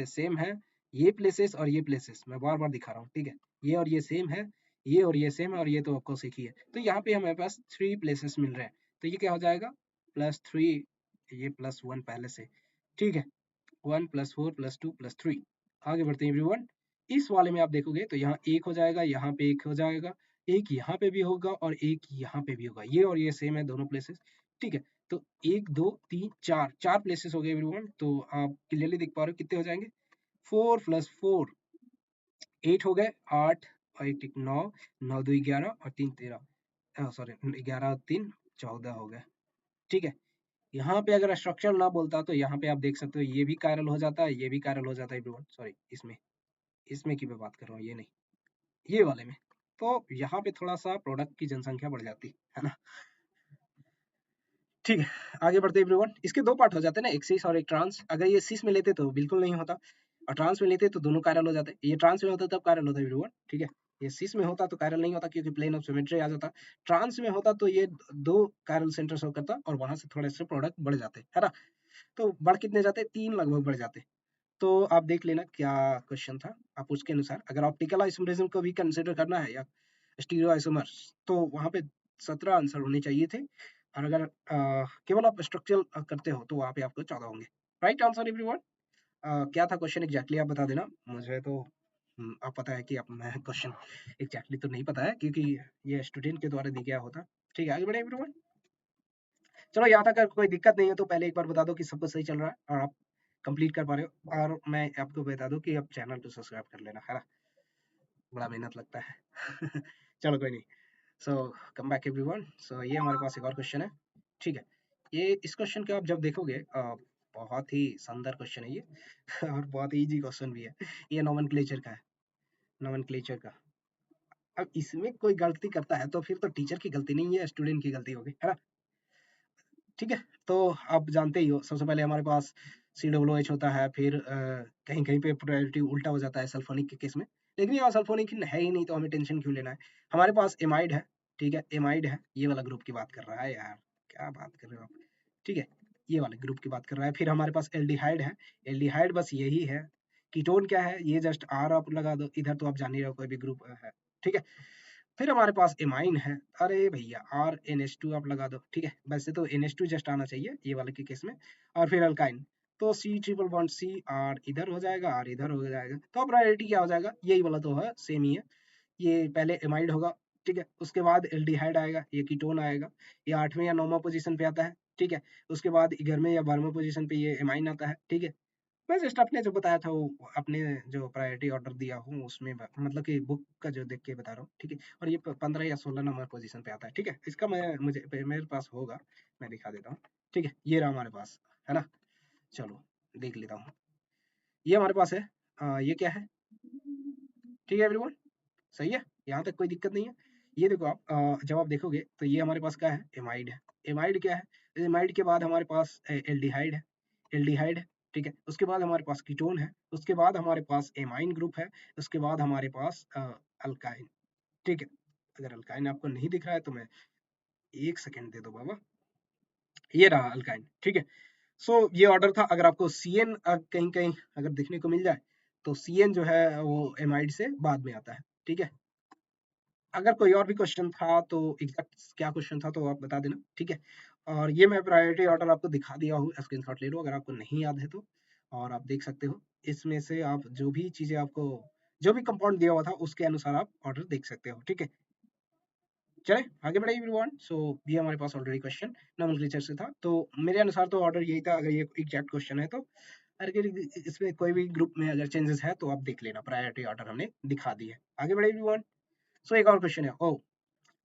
सेम है, ये प्लेसेस और ये प्लेसेस मैं बार बार दिखा रहा हूँ। ठीक है, ये और ये सेम है, ये और ये सेम है, और ये तो आपको सीखी है। तो यहाँ पे हमारे पास 3 प्लेसेस मिल रहे हैं, तो ये क्या हो जाएगा, +3, ये +1 पहले से। ठीक है, 1 + 4 + 2 + 3। आगे बढ़ते हैं एवरीवन। इस वाले में आप देखोगे तो यहाँ एक हो जाएगा, यहाँ पे एक हो जाएगा, एक यहाँ पे भी होगा और एक यहाँ पे भी होगा, ये और ये सेम है दोनों प्लेसेस। ठीक है, तो 1 2 3 4 4 प्लेसेस हो गए एवरीवन। तो आप क्लियरली देख पा रहे हो कितने हो जाएंगे, 4 + 4 8 हो गए, 8 और 1 9, 9 2 11 और 3 13, सॉरी 11 और 3 14 हो गए। ठीक है। यहाँ पे अगर स्ट्रक्चर ना बोलता तो यहाँ पे आप देख सकते हो ये भी कायरल हो जाता है, ये भी कायरल हो जाता है एवरीवन। सॉरी, इसमें की मैं बात कर रहा हूँ, ये नहीं, ये वाले में। तो यहाँ पे थोड़ा सा प्रोडक्ट की जनसंख्या बढ़ जाती है ना। ठीक है, आगे बढ़ते हैं एवरीवन। इसके दो पार्ट हो जाते हैं ना, एक सिस और एक ट्रांस। अगर ये सिस में लेते तो बिल्कुल नहीं होता, और ट्रांस में लेते तो दोनों कायरल हो जाते। ये ट्रांस में होता तब कायरल होता एवरीवन, ठीक है। ये सिस में होता तो कायरल नहीं होता क्योंकि प्लेन ऑफ सिमेट्री आ जाता। ट्रांस में होता तो ये दो कायरल सेंटर शो करता और वहां से थोड़े से प्रोडक्ट बढ़ जाते, है ना। तो बढ़ कितने जाते, 3 लगभग बढ़ जाते। तो आप देख लेना क्या क्वेश्चन था, आप उसके अनुसार अगर ऑप्टिकल आइसोमरिज्म को भी कंसिडर करना है या स्टीरियो आइसोमर्स, तो वहां पे 17 आंसर होने चाहिए थे। और अगर केवल आप स्ट्रक्चरल करते हो तो वहां पे आपको 14 होंगे। Right answer everyone. क्या था क्वेश्चन एग्जैक्टली आप बता देना मुझे। तो आप पता है कि आप, मैं क्वेश्चन एग्जैक्टली तो नहीं पता है क्योंकि ये स्टूडेंट के द्वारा दिया गया होता। ठीक है, आगे बढ़े एवरीवन। चलो यहाँ तक अगर कोई दिक्कत नहीं है तो पहले एक बार बता दो कि सब कुछ सही चल रहा है और आप कंप्लीट कर पा रहे हो। और मैं आपको बता दूं कि आप चैनल को सब्सक्राइब कर लेना, है ना, बड़ा मेहनत लगता है। चलो कोई नहीं। सो कम बैक एवरीवन। सो ये हमारे पास एक और क्वेश्चन है, ठीक है। ये इस क्वेश्चन को आप जब देखोगे बहुत ही शानदार क्वेश्चन है ये। और बहुत इजी क्वेश्चन भी है। ये नोमेनक्लेचर का है, नोमेनक्लेचर का। अब इसमें कोई गलती करता है तो फिर तो टीचर की गलती नहीं है, स्टूडेंट की गलती होगी, है ना। ठीक है, तो आप जानते ही हो सबसे पहले हमारे पास COOH होता है, फिर कहीं कहीं पे प्रायोरिटी उल्टा हो जाता है सल्फोनिक के केस में। लेकिन यहाँ सल्फोनिक है ही नहीं तो हमें टेंशन क्यों लेना है। हमारे पास एमाइड है, ठीक है, एमाइड है, ये वाला ग्रुप की बात कर रहा है यार, क्या बात कर रहे हो आप। ठीक है, ये वाले ग्रुप की बात कर रहा है। फिर हमारे पास एल्डिहाइड है, एल्डिहाइड बस यही है। कीटोन क्या है, ये जस्ट आर आप लगा दो इधर, तो आप जान ही रहे हो कोई भी ग्रुप है, ठीक है। फिर हमारे पास एमाइन है, अरे भैया RNH2 आप लगा दो, ठीक है। वैसे तो NH2 जस्ट आना चाहिए ये वाले के केस में। और फिर अल्काइन, तो C triple bond C, R इधर हो जाएगा, R इधर हो जाएगा, तो प्रायोरिटी क्या हो जाएगा, यही वाला तो है, सेम ही है। ये पहले एमाइड होगा, ठीक है, उसके बाद एल्डिहाइड आएगा, ये कीटोन आएगा, ये 8वें या 9वां पोजीशन पे आता है, ठीक है। उसके बाद 11वें या 12वें पोजीशन पे ये एमाइन आता है, ठीक है। मैं जस्ट आपने जो बताया था वो अपने जो प्रायोरिटी ऑर्डर दिया हूँ उसमें मतलब कि बुक का जो देख के बता रहा हूँ, ठीक है। और ये 15 या 16 नंबर पोजीशन पे आता है, ठीक है। इसका मुझे मेरे पास होगा, मैं दिखा देता हूँ, ठीक है। ये रहा हमारे पास, है ना। चलो देख लेता हूँ, ये हमारे पास है। ये क्या है, ठीक है एवरीवन, सही है, यहाँ तक कोई दिक्कत नहीं है। ये देखो आप जब आप देखोगे तो ये हमारे पास क्या है, एमाइड है। एमाइड क्या है, एमाइड के बाद हमारे पास एल्डिहाइड है, एल्डिहाइड है, ठीक है। उसके बाद हमारे पास कीटोन है, उसके बाद हमारे पास एमाइन ग्रुप है, उसके बाद हमारे पास अल्काइन, ठीक है। अगर अल्काइन आपको नहीं दिख रहा है तो मैं 1 सेकेंड दे दो बाबा, ये रहा अल्काइन, ठीक है। सो ये ऑर्डर था। अगर आपको CN कहीं कहीं अगर दिखने को मिल जाए तो CN जो है वो एमाइड से बाद में आता है, ठीक है। अगर कोई और भी क्वेश्चन था तो एग्जैक्ट क्या क्वेश्चन था तो आप बता देना, ठीक है। और ये मैं प्रायोरिटी ऑर्डर आपको दिखा दिया हूँ, स्क्रीनशॉट ले लो अगर आपको नहीं याद है तो। और आप देख सकते हो इसमें से आप जो भी चीजें आपको, जो भी कंपाउंड दिया हुआ था उसके अनुसार आप ऑर्डर देख सकते हो, ठीक है। चले आगे बढ़े एवरीवन। सो ये हमारे पास ऑलरेडी क्वेश्चन नोमेनक्लेचर से था, तो मेरे अनुसार तो ऑर्डर यही था। अगर ये एग्जैक्ट क्वेश्चन है तो अगर इसमें कोई भी ग्रुप में अगर चेंजेस है तो आप देख लेना, प्रायोरिटी ऑर्डर हमने दिखा दी है। आगे बढ़े एवरीवन। सो एक और क्वेश्चन है, ओ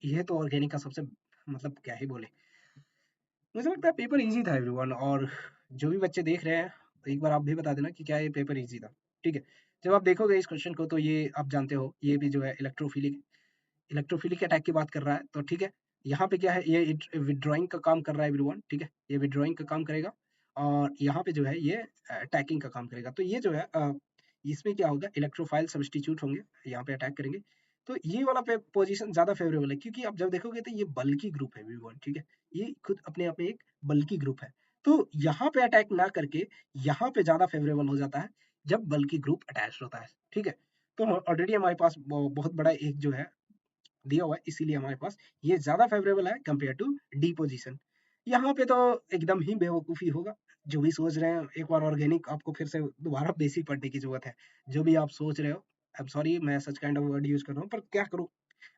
ये तो ऑर्गेनिक का सबसे, मतलब क्या ही बोले, मुझे लगता है पेपर इजी था एवरीवन। और जो भी बच्चे देख रहे हैं एक बार आप भी बता देना कि क्या ये पेपर इजी था, ठीक है। जब आप देखोगे इस क्वेश्चन को तो ये आप जानते हो ये भी जो है इलेक्ट्रोफिलिक, इलेक्ट्रोफिलिक अटैक की बात कर रहा है, तो ठीक है। यहाँ पे क्या है, ये विड्रॉइंग का काम कर रहा है एवरीवन, ठीक है। ये विड्रॉइंग का काम करेगा और यहाँ पे जो है ये अटैकिंग का काम करेगा। तो ये जो है इसमें क्या होगा, इलेक्ट्रोफाइल सब्स्टिट्यूट होंगे, यहाँ पे अटैक करेंगे। तो ये वाला पोजीशन ज्यादा फेवरेबल है क्योंकि आप जब देखोगे तो ये बल्कि ग्रुप है एवरीवन, ठीक है। ये खुद अपने आप में एक बल्कि ग्रुप है। तो यहाँ पे अटैक ना करके यहाँ पे ज्यादा फेवरेबल हो जाता है जब बल्कि ग्रुप अटैच होता है, ठीक है। तो ऑलरेडी हमारे पास बहुत बड़ा एक जो है दिया हुआ है, इसीलिए हमारे पास ये ज्यादा फेवरेबल है कंपेयर टू डी पोजीशन। यहाँ पे तो एकदम ही बेवकूफी होगा। जो भी सोच रहे हैं एक बार ऑर्गेनिक, आपको फिर से दोबारा बेसिक पढ़ने की जरूरत है। जो भी आप सोच रहे हो, आई एम सॉरी मैं such kind of word use कर रहा हूँ पर क्या करूँ।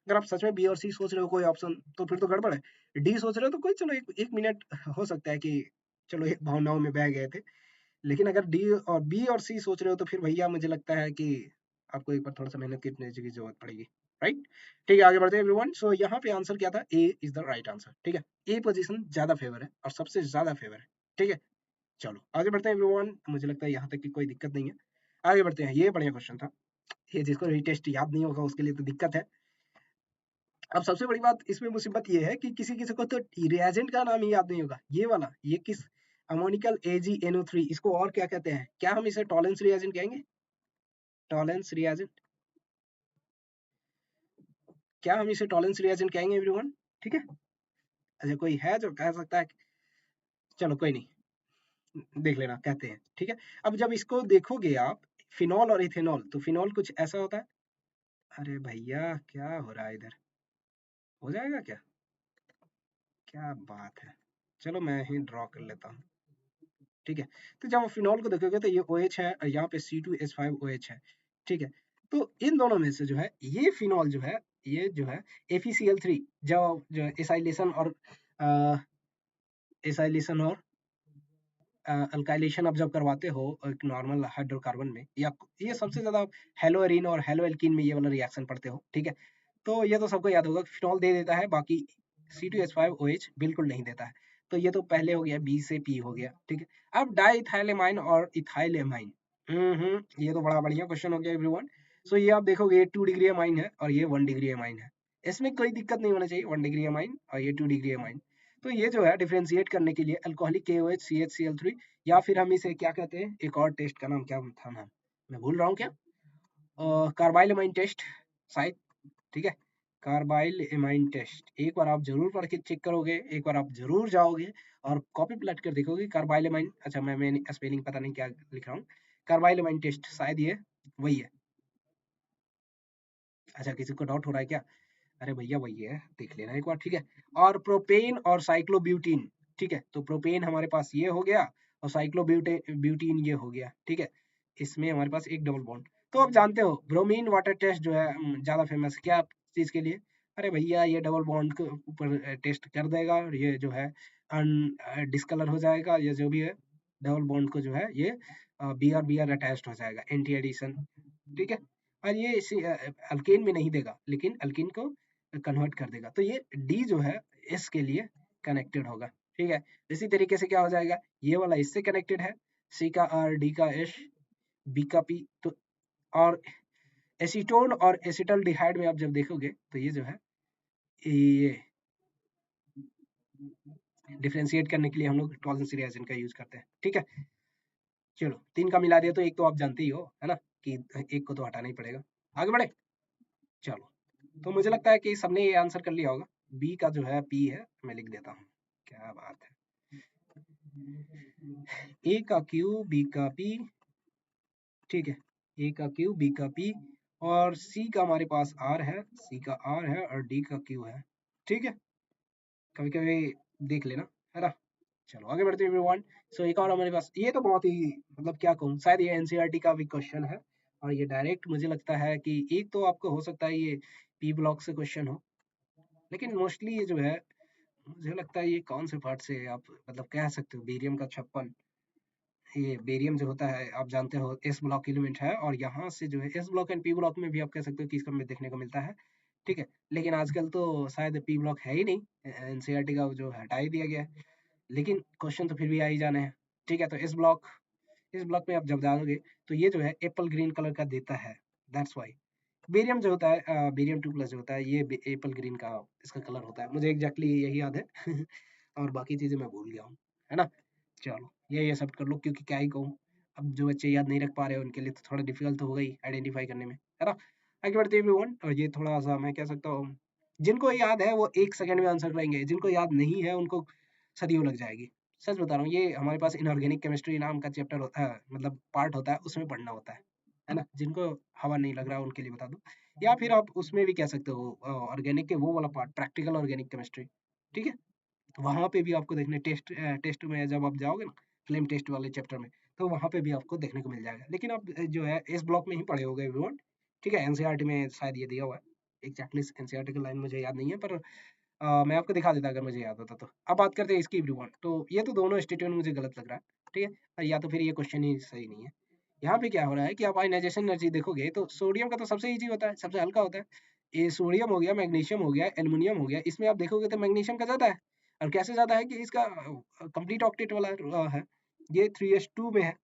अगर आप सच में बी और सी सोच रहे हो कोई ऑप्शन तो फिर तो गड़बड़ है। डी सोच रहे हो तो कोई, चलो एक मिनट हो सकता है कि चलो एक भावनाओं में बह गए थे। लेकिन अगर डी और बी और सी सोच रहे हो तो फिर भैया मुझे लगता है कि आपको एक बार थोड़ा सा मेहनत करने की जरूरत पड़ेगी। राइट। ठीक है, आगे बढ़ते हैं एवरीवन। सो यहाँ पे आंसर क्या था, ए इज द राइट आंसर। ठीक है, ए पोजीशन ज्यादा फेवर है और सबसे ज्यादा फेवर है। ठीक है, चलो आगे बढ़ते हैं एवरीवन। मुझे लगता है यहाँ तक की कोई दिक्कत नहीं है। आगे बढ़ते हैं, ये बढ़िया क्वेश्चन था। ये जिसको रीटेस्ट याद नहीं होगा उसके लिए तो दिक्कत है। अब सबसे बड़ी बात इसमें मुसीबत ये है कि किसी किसी को तो रिएजेंट का नाम ही याद नहीं होगा। ये वाला, ये किस अमोनिकल AgNO3, इसको और क्या कहते हैं? क्या हम इसे टॉलेंस रिएजेंट कहेंगे? टॉलेंस रिएजेंट, क्या हम इसे टॉलेंस रिएजेंट कहेंगे एवरीवन? ठीक है, अच्छा कोई है जो कह सकता है? चलो कोई नहीं, देख लेना कहते हैं। ठीक है, अब जब इसको देखोगे आप, फिनॉल और इथेनॉल, तो फिनॉल कुछ ऐसा होता है। अरे भैया क्या हो रहा है इधर, हो जाएगा क्या? क्या बात है, चलो मैं ही ड्रॉ कर लेता हूँ। ठीक है, तो जब आप फिनॉल को देखोगे तो ये OH है और यहाँ पे C2H5OH है। ठीक है, तो इन दोनों में से जो है ये फिनॉल जो है, ये जो है FeCl3, जो एसाइलेशन और एसाइलेशन और अल्काइलेशन आप जब करवाते हो एक नॉर्मल हाइड्रोकार्बन में, या ये सबसे ज्यादा हेलोएरिन और हेलोएल्कीन में ये वाला रिएक्शन पढ़ते हो। ठीक है, तो ये तो सबको याद होगा, फिनॉल दे देता है, बाकी C2H5OH बिल्कुल नहीं देता है। तो ये तो पहले हो गया, बी से पी हो गया। ठीक है, अब डाइथाइलेमाइन और इथाइलेमाइन, ये तो बड़ा बढ़िया क्वेश्चन हो गया एवरीवन। सो ये आप देखोगे, ये 2 डिग्री अमाइन है और ये 1 डिग्री अमाइन है। इसमें कोई दिक्कत नहीं होना चाहिए, 1 डिग्री अमाइन और ये 2 डिग्री अमाइन। तो ये जो है डिफरेंशिएट करने के लिए अल्कोहलिक KOH CHCl3, या फिर हम इसे क्या कहते हैं, एक और टेस्ट का नाम क्या था, नाम मैं भूल रहा हूँ, क्या कार्बाइलमाइन टेस्ट शायद। ठीक है, कार्बाइल एमाइन टेस्ट एक बार आप जरूर पढ़ के चेक करोगे, एक बार आप जरूर जाओगे और कॉपी पलट कर देखोगे कार्बाइल एमाइन। अच्छा मैं स्पेलिंग पता नहीं क्या लिख रहा हूँ, कार्बाइल एमाइन टेस्ट शायद ये वही है। अच्छा किसी को डाउट हो रहा है क्या? अरे भैया वही है, देख लेना एक बार। ठीक है, और प्रोपेन और साइक्लोब्यूटीन। ठीक है, तो प्रोपेन हमारे पास ये हो गया और साइक्लोब्यूटेन ब्यूटीन ये हो गया। ठीक है, इसमें हमारे पास एक डबल बॉन्ड। तो आप जानते हो ब्रोमीन वाटर टेस्ट जो है ज्यादा फेमस क्या चीज के लिए? अरे भैया ये डबल बॉन्ड के ऊपर टेस्ट कर देगा और ये जो है डिस्कलर हो जाएगा, ये जो भी है डबल बॉन्ड को जो है ये BR अटैच्ड हो जाएगा, एंटी एडिशन। ठीक है, और ये इसी अल्केन में नहीं देगा, लेकिन अल्कीन को कन्वर्ट कर देगा। तो ये डी जो है एस के लिए कनेक्टेड होगा। ठीक है, इसी तरीके से क्या हो जाएगा, ये वाला इससे कनेक्टेड है, सी का आर, डी का एस, बी का पी। तो और एसीटोन और एसिटल्डिहाइड में आप जब देखोगे तो ये जो है ये डिफरेंशिएट करने के लिए हम लोग टॉलरेंस रिएजेंट का यूज करते हैं। ठीक है, चलो 3 का मिला दिया तो एक तो आप जानते ही हो, है ना, कि एक को तो हटाना ही पड़ेगा। आगे बढ़े, चलो। तो मुझे लगता है कि सबने ये आंसर कर लिया होगा। बी का जो है पी है, मैं लिख देता हूँ। क्या बात है, ए का क्यू बी का पी। ठीक है, ए का क्यू बी का पी और सी का हमारे पास आर है, सी का आर है और डी का क्यू है। ठीक है, कभी कभी देख लेना, है ना। चलो आगे बढ़ते हैं एवरीवन। सो एक और हमारे पास, ये तो बहुत ही मतलब क्या कहूँ, शायद ये एनसीईआरटी का भी क्वेश्चन है और ये डायरेक्ट मुझे लगता है कि एक तो आपको हो सकता है ये पी ब्लॉक से क्वेश्चन हो, लेकिन मोस्टली ये जो है मुझे लगता है ये कौन से पार्ट से आप मतलब कह सकते हो, बेरियम का 56, ये बेरियम जो होता है आप जानते हो एस ब्लॉक एलिमेंट है, और यहाँ से जो है S block and P block में भी आप कह सकते हो कि इसका में देखने को मिलता है। ठीक है, लेकिन आजकल तो शायद पी ब्लॉक है ही नहीं, एनसीईआरटी का जो हटा ही दिया गया है, लेकिन क्वेश्चन तो फिर भी आ ही जाने हैं। ठीक है, तो इस ब्लॉक में आप जब डालोगे तो ये जो है एप्पल ग्रीन कलर का देता है, दैट्स वाई। बेरियम जो होता है, बेरियम 2+ जो होता है ये एप्पल ग्रीन का इसका कलर होता है, मुझे एग्जैक्टली यही याद है और बाकी चीजें मैं भूल गया हूँ, है ना। चलो ये सब कर लो, क्योंकि क्या ही कहूँ, अब जो बच्चे याद नहीं रख पा रहे हैं उनके लिए तो थोड़ा डिफिकल्ट तो होगा ही आइडेंटिफाई करने में, है ना। आगे बढ़ते हैं एवरीवन, और ये थोड़ा सा मैं कह सकता हूँ, जिनको याद है वो 1 सेकंड में आंसर करेंगे, जिनको याद नहीं है उनको सदियों लग जाएगी। सच बता रहा हूँ, ये हमारे पास इनऑर्गेनिक केमिस्ट्री नाम का चैप्टर होता है, मतलब पार्ट होता है, उसमें पढ़ना होता है ना। जिनको हवा नहीं लग रहा उनके लिए बता दो, या फिर आप उसमें भी कह सकते हो ऑर्गेनिक के वो वाला पार्ट, प्रैक्टिकल ऑर्गेनिक केमिस्ट्री। ठीक है, तो वहाँ पे भी आपको देखने टेस्ट में जब आप जाओगे ना, फिल्म टेस्ट वाले चैप्टर में, तो वहाँ पे भी आपको देखने को मिल जाएगा। लेकिन आप जो है इस ब्लॉक में ही पढ़े होगे एवरीवन। ठीक है, एनसीईआरटी में शायद ये दिया हुआ है, एग्जैक्टली एनसीईआरटी की लाइन मुझे याद नहीं है, पर मैं आपको दिखा देता अगर मुझे याद होता तो। अब बात करते हैं इसकी एवरीवन, तो ये तो दोनों स्टेटमेंट मुझे गलत लग रहा है। ठीक है, और या तो फिर ये क्वेश्चन ही सही नहीं है। यहाँ पे क्या हो रहा है कि आप आयनाइजेशन एनर्जी देखोगे तो सोडियम का तो सबसे ईजी होता है, सबसे हल्का होता है, ये सोडियम हो गया, मैग्नीशियम हो गया, एल्युमिनियम हो गया, इसमें आप देखोगे तो मैग्नीशियम का ज़्यादा है। और कैसे ज़्यादा है कि इसका कंप्लीट ऑक्टेट वाला है, ये 3s2 में है।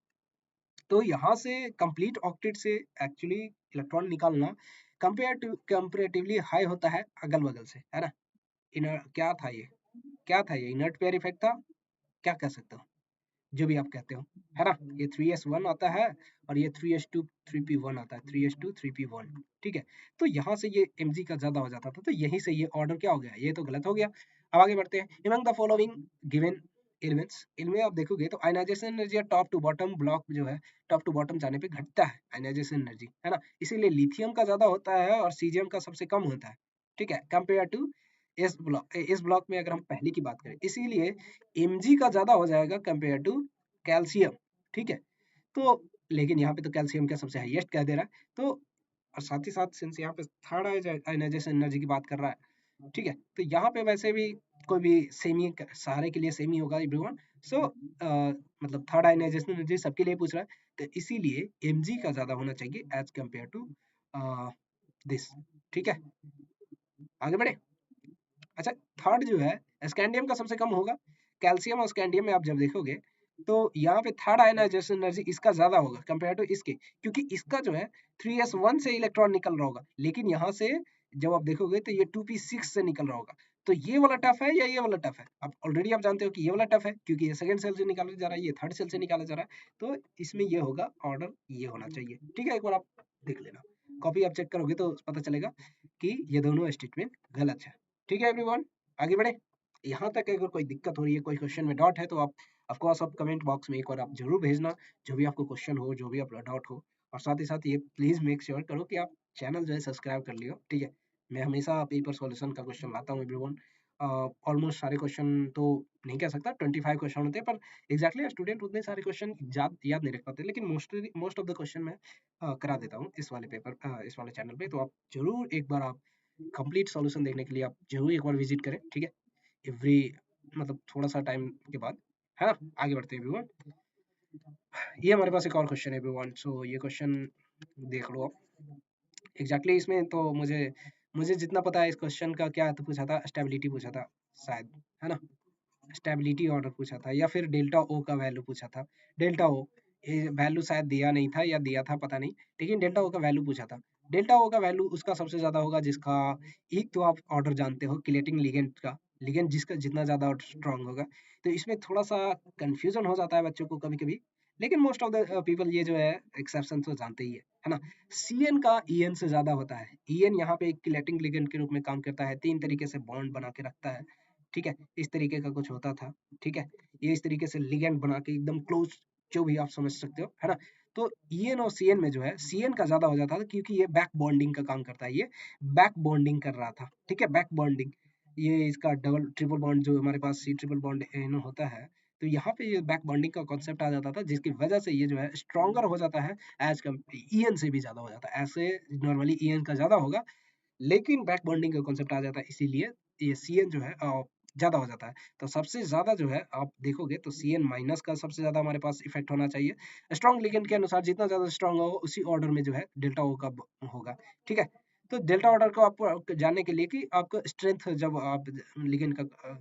तो यहाँ से कंप्लीट ऑक्टेट से एक्चुअली इलेक्ट्रॉन निकालना कंपेरेटिवली हाई होता है अगल-बगल से, है ना? क्या था ये? क्या था ये? इनर्ट पेयर इफेक्ट था? क्या कह सकते हो? जो भी आप कहते हो, है ना? ये 3s1 आता है और ये 3s2 3p1 आता है, 3s2 3p1, ठीक है? तो यहाँ से ये mg का ज़्यादा हो जाता था, तो यहीं से ये ऑर्डर क्या हो गया? ये तो गलत हो गया। अब आगे बढ़ते हैं। Among the following given elements, इनमें आप देखोगे तो ionization energy top to bottom block जो है, टॉप टू बॉटम जाने पे घटता है आयनाइजेशन एनर्जी, है ना? इसीलिए लिथियम का ज़्यादा होता है और सीजियम का सबसे कम होता है, ठीक है? कंपेयर टू इस ब्लॉक में अगर हम पहले की बात करें, इसीलिए mg का ज़्यादा हो जाएगा कंपेयर टू कैल्शियम, ठीक है? तो लेकिन यहाँ पे तो कैल्शियम का सबसे हाईएस्ट कह दे रहा है, तो और साथ ही साथ सिंस यहाँ पे थर्ड आयनाइजेशन एनर्जी की बात कर रहा है, ठीक है? तो यहाँ पे वैसे भी कोई भी सेमी सारे के लिए सेमी होगा एवरीवन, सो मतलब थर्ड आयनाइजेशन एनर्जी सबके लिए पूछ रहा है, तो इसीलिए mg का ज़्यादा होना चाहिए एज कम्पेयर टू दिस, ठीक है? आगे बढ़े। अच्छा, थर्ड जो है स्कैंडियम का सबसे कम होगा। कैल्शियम और स्कैंडियम में आप जब देखोगे तो यहाँ पे थर्ड आयनाइजेशन एनर्जी इसका ज्यादा होगा कंपेयर टू इसके, क्योंकि इसका जो है 3s1 से इलेक्ट्रॉन निकल रहा होगा, लेकिन यहाँ से जब आप देखोगे तो ये 2p6 से निकल रहा होगा। तो ये वाला टफ है या ये वाला टफ है? आप ऑलरेडी आप जानते हो कि ये वाला टफ है, क्योंकि ये सेकंड सेल से निकाला जा रहा है, ये थर्ड सेल से निकाला जा रहा है, तो इसमें ये होगा ऑर्डर, ये होना चाहिए, ठीक है? एक बार आप देख लेना, कॉपी आप चेक करोगे तो पता चलेगा कि ये दोनों स्टेटमेंट गलत है, ठीक है एवरीवन? आगे बढ़े। यहाँ तक अगर कोई दिक्कत हो रही है, कोई क्वेश्चन में डाउट है, तो आप ऑफ कोर्स आप कमेंट बॉक्स में एक बार आप जरूर भेजना, जो भी आपको क्वेश्चन हो, जो भी आपका डाउट हो। और साथ ही साथ ये प्लीज मेक श्योर करो कि आप चैनल जो है सब्सक्राइब कर लियो, ठीक है? मैं हमेशा पेपर सॉल्यूशन का क्वेश्चन लाता हूँ एवरीवन। ऑलमोस्ट सारे क्वेश्चन तो नहीं कह सकता, 25 क्वेश्चन होते हैं, पर एग्जैक्टली स्टूडेंट उतने सारे क्वेश्चन याद नहीं रख पाते, लेकिन मोस्ट ऑफ द क्वेश्चन मैं करा देता हूँ इस वाले पेपर, इस वाले चैनल पे। तो आप जरूर एक बार आप कंप्लीट सॉल्यूशन देखने के लिए आप जरूर एक बार विजिट करें, ठीक है? एवरी मतलब थोड़ा सा टाइम के बाद, है ना? आगे बढ़ते हैं एवरीवन। ये हमारे पास एक और क्वेश्चन है एवरीवन, सो ये क्वेश्चन देख लो आप। एग्जैक्टली इसमें तो मुझे मुझे जितना पता है, इस क्वेश्चन का क्या तो पूछा था, स्टेबिलिटी पूछा था शायद, है ना? स्टेबिलिटी ऑर्डर पूछा था या फिर डेल्टा ओ का वैल्यू पूछा था। डेल्टा ओ ये वैल्यू शायद दिया नहीं था या दिया था पता नहीं, लेकिन डेल्टा ओ का वैल्यू पूछा था। डेल्टा ओ का वैल्यू उसका सबसे ज्यादा होगा जिसका, एक तो आप ऑर्डर जानते हो किलेटिंग लिगेंड का, लिगेंड जिसका जितना ज्यादा स्ट्रांग होगा। तो इसमें थोड़ा सा कंफ्यूजन हो जाता है बच्चों को कभी कभी, लेकिन मोस्ट ऑफ द पीपल ये जो है एक्सेप्शन तो जानते ही है ना? सीएन का ईएन से ज्यादा होता है। ईएन यहाँ पे एक किलेटिंग लिगेंड के रूप में काम करता है, 3 तरीके से बॉन्ड बना के रखता है, ठीक है? इस तरीके का कुछ होता था, ठीक है? ये इस तरीके से लिगेंड बना के एकदम क्लोज, जो भी आप समझ सकते हो, है ना? तो ईएन और सीएन में जो है, सीएन का ज्यादा हो जाता था क्योंकि ये बैक बॉन्डिंग का काम करता है, ये बैक बॉन्डिंग कर रहा था, ठीक है? बैक बॉन्डिंग, ये इसका डबल ट्रिपल बॉन्ड जो हमारे पास सी ट्रिपल बॉन्ड एनो होता है, तो यहाँ पे ये बैक बॉन्डिंग का कॉन्सेप्ट आ जाता था, जिसकी वजह से ये जो है स्ट्रॉन्गर हो जाता है, एज कम ईएन से भी ज्यादा हो जाता है। ऐसे नॉर्मली ईएन का ज्यादा होगा, लेकिन बैक बॉन्डिंग का कॉन्सेप्ट आ जाता है, इसीलिए ये सीएन जो है ज्यादा हो जाता है। तो सबसे ज्यादा जो है आप देखोगे तो सीएन माइनस का सबसे ज्यादा हमारे पास इफेक्ट होना चाहिए। स्ट्रॉन्ग लिगेंड के अनुसार जितना ज्यादा स्ट्रॉन्ग होगा, उसी ऑर्डर में जो है डेल्टा ओ का होगा, ठीक है? तो डेल्टा ऑर्डर को आपको जानने के लिए कि आपको स्ट्रेंथ जब आप लिगेंड का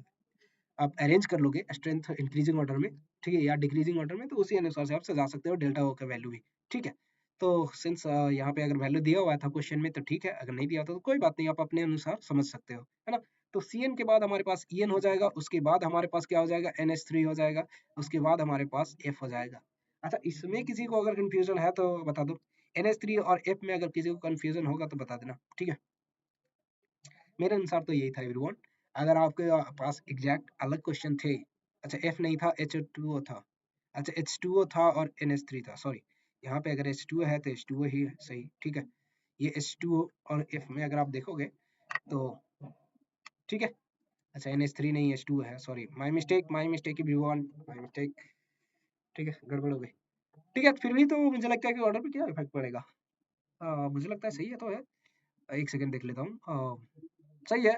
आप अरेंज कर लोगे स्ट्रेंथ इंक्रीजिंग ऑर्डर में, ठीक है, या डिक्रीजिंग ऑर्डर में, तो उसी अनुसार से आप सजा सकते हो डेल्टा ओ का वैल्यू भी, ठीक है? तो सिंस यहाँ पे अगर वैल्यू दिया हुआ था क्वेश्चन में तो ठीक है, अगर नहीं दिया था तो कोई बात नहीं, आप अपने अनुसार समझ सकते हो, है ना? तो सीएन के बाद हमारे पास ईएन हो जाएगा, उसके बाद हमारे पास क्या हो जाएगा, NH3 हो जाएगा, उसके बाद हमारे पास F हो जाएगा। अच्छा, इसमें किसी को अगर कंफ्यूजन है तो बता दो, NH3 और F में अगर किसी को कंफ्यूजन होगा तो बता देना, ठीक है? मेरे अनुसार तो यही था एवरीवन। अगर आपके पास एग्जैक्ट अलग क्वेश्चन थे, अच्छा एफ नहीं था, H2O था, अच्छा H2O था और NH3 था, सॉरी, यहाँ पे अगर H2O है तो H2O ही है, सही, ठीक है? ये H2O और F में अगर आप देखोगे तो ठीक है। अच्छा NH3 नहीं H2O है, sorry, my mistake everyone, my mistake, ठीक है, गड़बड़ हो गई। ठीक है, फिर भी तो मुझे लगता है कि ऑर्डर पे क्या इफेक्ट पड़ेगा, मुझे लगता है सही है तो है। एक सेकंड देख लेता हूँ, सही है।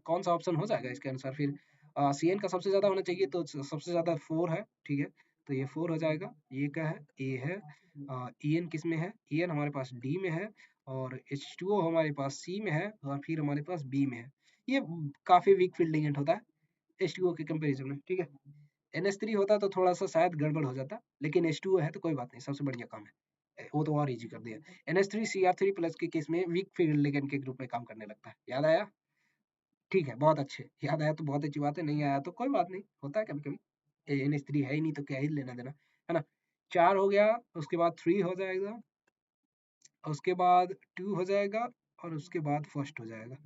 कौन सा ऑप्शन हो जाएगा इसके अनुसार फिर? सीएन का सबसे ज्यादा होना चाहिए, तो सबसे ज्यादा 4 है, ठीक है? तो ये 4 हो जाएगा, ये क्या है, ए है। ईएन किस में है, ईएन हमारे पास डी में है, और H2O हमारे पास C में है और फिर हमारे पास B में है। ये काफी वीक फील्ड लिगेंड होता है H2O के कंपैरिजन में, ठीक है। NH3 होता तो थोड़ा सा शायद गड़बड़ हो जाता, लेकिन H2O है तो कोई बात नहीं, सबसे बढ़िया काम है, वो तो और इजी कर दिया। NH3 Cr3 प्लस के केस में वीक फील्ड लिगेंड के ग्रुप में काम करने लगता है। याद आया? ठीक है, बहुत अच्छे। याद आया तो बहुत अच्छी बात है, नहीं आया तो कोई बात नहीं, होता है कभी कभी। NH3 है ही नहीं तो क्या ही लेना देना, है ना। 4 हो गया, उसके बाद 3 हो जाएगा, उसके बाद 2 हो जाएगा और उसके बाद फर्स्ट हो जाएगा।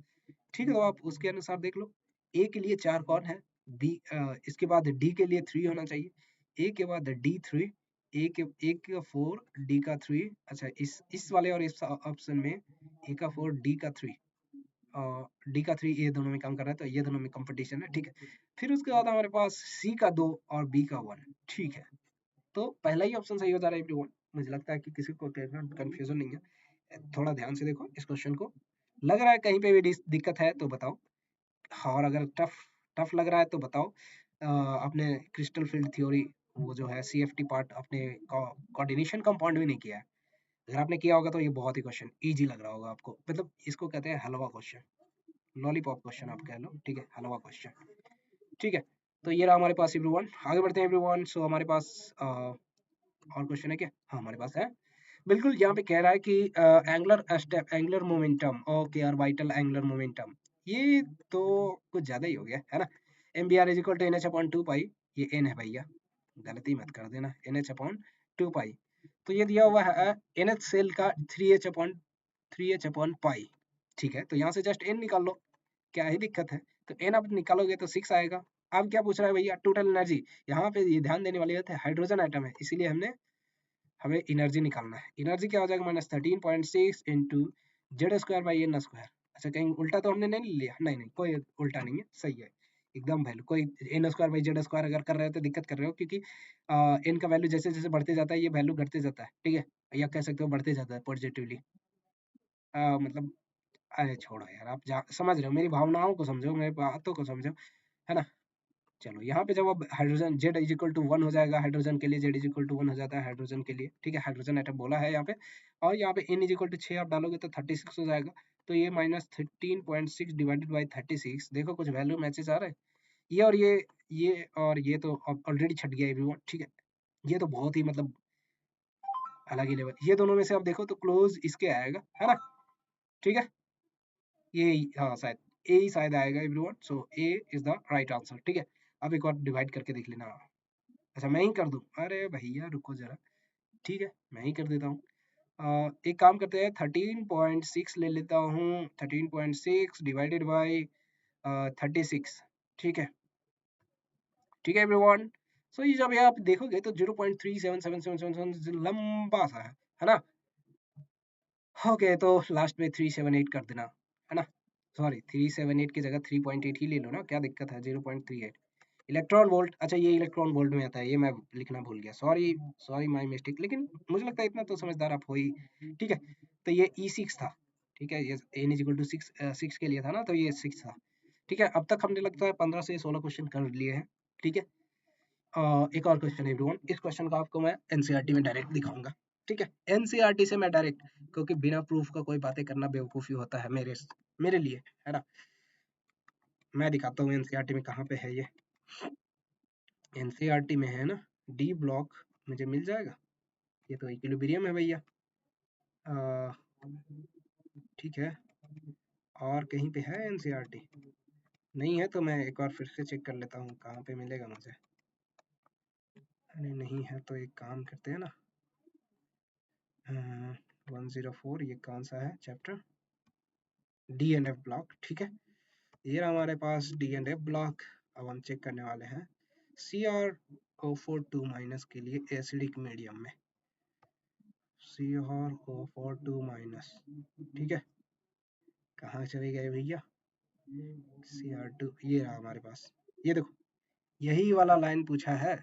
ठीक है, तो आप उसके अनुसार देख लो। ए के लिए 4 कौन है? बी, इसके बाद डी के लिए 3 होना चाहिए। ए के बाद D3, ए का 4, डी का 3। अच्छा, इस वाले और इस ऑप्शन में ए का 4, डी का 3 और डी का 3, ये दोनों में काम कर रहा है, तो ये दोनों में कंपटीशन है, ठीक है। फिर उसके बाद हमारे पास सी का 2 और बी का 1, ठीक है। तो पहला ही ऑप्शन सही हो जा रहा है एवरीवन। मुझे लगता है कि किसी को कंफ्यूजन नहीं है। थोड़ा ध्यान से देखो इस क्वेश्चन को, लग रहा है कहीं पे भी दिक्कत है तो बताओ, और अगर टफ टफ लग रहा है तो बताओ। अपने क्रिस्टल फील्ड थ्योरी, वो जो है CFT पार्ट, अपने कोऑर्डिनेशन कंपाउंड भी नहीं किया है। अगर आपने किया होगा तो ये बहुत ही क्वेश्चन इजी लग रहा होगा आपको, मतलब इसको कहते हैं हलवा क्वेश्चन, लॉलीपॉप क्वेश्चन आप कह लो, ठीक है, हलवा क्वेश्चन, ठीक है। तो ये रहा हमारे पास एवरीवन, आगे बढ़ते हैं एवरीवन। सो हमारे पास और क्वेश्चन है क्या? हाँ, हमारे पास है बिल्कुल। यहाँ पे कह रहा है कि एंगुलर मोमेंटम, ओके, और वाइटल एंगुलर मोमेंटम, ये तो कुछ ज्यादा ही हो गया, है ना। MBR is equal to NH/2 pi, ये n है भैया, गलती मत कर देना, NH/2 पाई। तो ये दिया हुआ है NH सेल का 3H पाई, ठीक है। तो यहाँ से जस्ट n निकाल लो, क्या ही दिक्कत है। तो n आप निकालोगे तो 6 आएगा। अब क्या पूछ रहा है भैया? Total energy. यहाँ पे ये ध्यान देने वाली बात है, हाइड्रोजन आइटम है, इसीलिए हमें एनर्जी निकालना है। एनर्जी क्या हो जाएगा? -13.6 इंटू Z²/n²। अच्छा, कहीं उल्टा तो हमने नहीं लिया? नहीं नहीं, कोई उल्टा नहीं है, सही है एकदम वैल्यू। कोई n²/z² अगर कर रहे हो तो दिक्कत कर रहे हो, क्योंकि n का वैल्यू जैसे जैसे बढ़ते जाता है ये वैल्यू घटते जाता है, ठीक है, या कह सकते हो बढ़ते जाता है पॉजिटिवली। मतलब अरे छोड़ो यार, आप समझ रहे हो, मेरी भावनाओं को समझो, मेरी बातों को समझो, है ना। चलो, यहाँ पे जब अब हाइड्रोजन Z=1 हो जाएगा, हाइड्रोजन के लिए Z=1 हो जाता है हाइड्रोजन के लिए, ठीक है, हाइड्रोजन एटम बोला है यहाँ पे। और यहाँ पे n=6 आप डालोगे तो 36 हो जाएगा। तो ये -13.6 डिवाइडेड बाई 36, देखो कुछ वैल्यू मैचेस आ रहा है। ये तो ऑलरेडी छट गया एवरीवन, ठीक है। ये तो बहुत ही मतलब अलग ही लेवल, ये दोनों में से आप देखो तो क्लोज इसके आएगा, है ना, ठीक है। ये, हाँ, शायद ए ही शायद आएगा everyone. So A is the right answer, ठीक है। अब एक और डिवाइड करके देख लेना। अच्छा, मैं ही कर दूं? अरे भैया रुको जरा, ठीक है, मैं ही कर देता हूँ। एक काम करते हैं, 13.6 ले लेता हूँ, 13.6 डिवाइडेड बाई 36, ठीक है, ठीक है एवरीवन। सो ये जब ये आप देखोगे तो 0.37777 लंबा सा है ना। ओके, तो लास्ट में 378 कर देना, है ना। सॉरी, 378 की जगह 3.8 ही ले लो ना, क्या दिक्कत है? 0.38 इलेक्ट्रॉन वोल्ट। अच्छा, ये इलेक्ट्रॉन वोल्ट में आता है, ये मैं लिखना भूल गया, सॉरी सॉरी, माय मिस्टेक। लेकिन मुझे लगता है इतना तो समझदार आप हो ही, ठीक है। तो ये E6 था, ठीक है, ये n=6 के लिए था ना, तो ये 6 था, ठीक है। अब तक हमने लगता है 15 से 16 क्वेश्चन कर लिए हैं, ठीक है। एक और क्वेश्चन है एवरीवन, इस क्वेश्चन का आपको मैं एनसीईआरटी में डायरेक्ट दिखाऊंगा, ठीक है। एनसीईआरटी से मैं डायरेक्ट, क्योंकि बिना प्रूफ का कोई बातें करना बेवकूफ़ी होता है मेरे लिए, है ना। मैं दिखाता हूँ एनसीईआरटी में कहाँ पे है ये। एनसीईआरटी में है ना, डी ब्लॉक मुझे मिल जाएगा। ये तो इक्विलिब्रियम है भैया, ठीक है। और कहीं पे है एनसीईआरटी? नहीं है तो मैं एक बार फिर से चेक कर लेता हूँ कहाँ पे मिलेगा मुझे। अरे नहीं है तो एक काम करते हैं ना, 104, ये कौन सा है चैप्टर? DNF ब्लॉक, ठीक है। ये रहा हमारे पास DNF ब्लॉक। अब हम चेक करने वाले हैं CrO42- के लिए एसिडिक मीडियम में, CrO42-, ठीक है। कहाँ चले गए भैया? Cr2, ये रहा हमारे पास, ये देखो, यही वाला लाइन पूछा है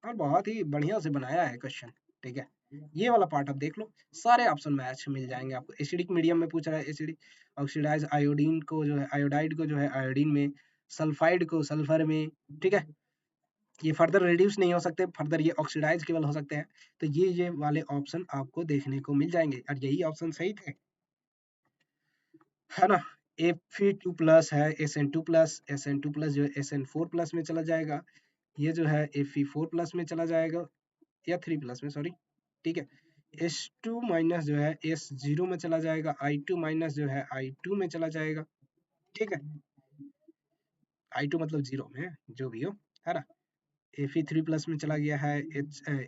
और बहुत ही बढ़िया से बनाया है क्वेश्चन, ठीक है। ये वाला पार्ट आप देख लो, सारे ऑप्शन मैच मिल जाएंगे आपको। एसिडिक मीडियम में पूछ रहा है, एसिडिक ऑक्सीडाइज आयोडीन को जो है, आयोडाइड को जो है आयोडीन में, सल्फाइड को सल्फर में, ठीक है। ये फर्दर रिड्यूस नहीं हो सकते, फर्दर ये ऑक्सीडाइज केवल हो सकते हैं। तो ये वाले ऑप्शन आपको देखने को मिल जाएंगे और यही ऑप्शन सही थे। है ना। Fe2 प्लस है SN2 प्लस, SN2 प्लस जो है SN4 प्लस में चला जाएगा, ये जो है Fe4 प्लस में चला जाएगा या 3 प्लस में, सॉरी, ठीक है। S2 माइनस जो है S0 में चला जाएगा, I2 माइनस जो है I2 में चला जाएगा, ठीक है। I2 मतलब जीरो में, जो भी हो, है ना। Fe3 प्लस में चला गया है,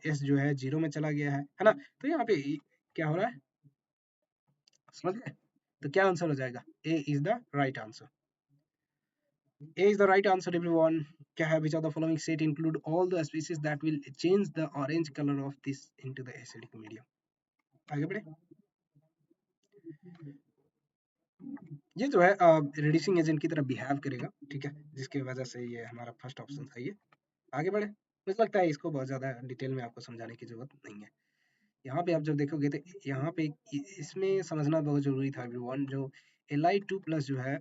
S जो है जीरो में चला गया है ना। तो यहाँ पे क्या हो रहा है, समझ गए। तो क्या आंसर हो जाएगा, A is the right answer. A is the right answer, everyone. क्या है, which of the following set include all the species that will change the orange color of this into the acidic medium? आगे बढ़े। ये जो है reducing agent की तरह behave करेगा, ठीक है, जिसकी वजह से ये हमारा फर्स्ट ऑप्शन सही है। आगे बढ़े। मुझे लगता है इसको बहुत ज़्यादा डिटेल में आपको समझाने की जरूरत नहीं है। यहाँ पे आप जब देखोगे तो यहाँ पे इसमें समझना बहुत जरूरी था एवरीवन, जो Li2 प्लस जो है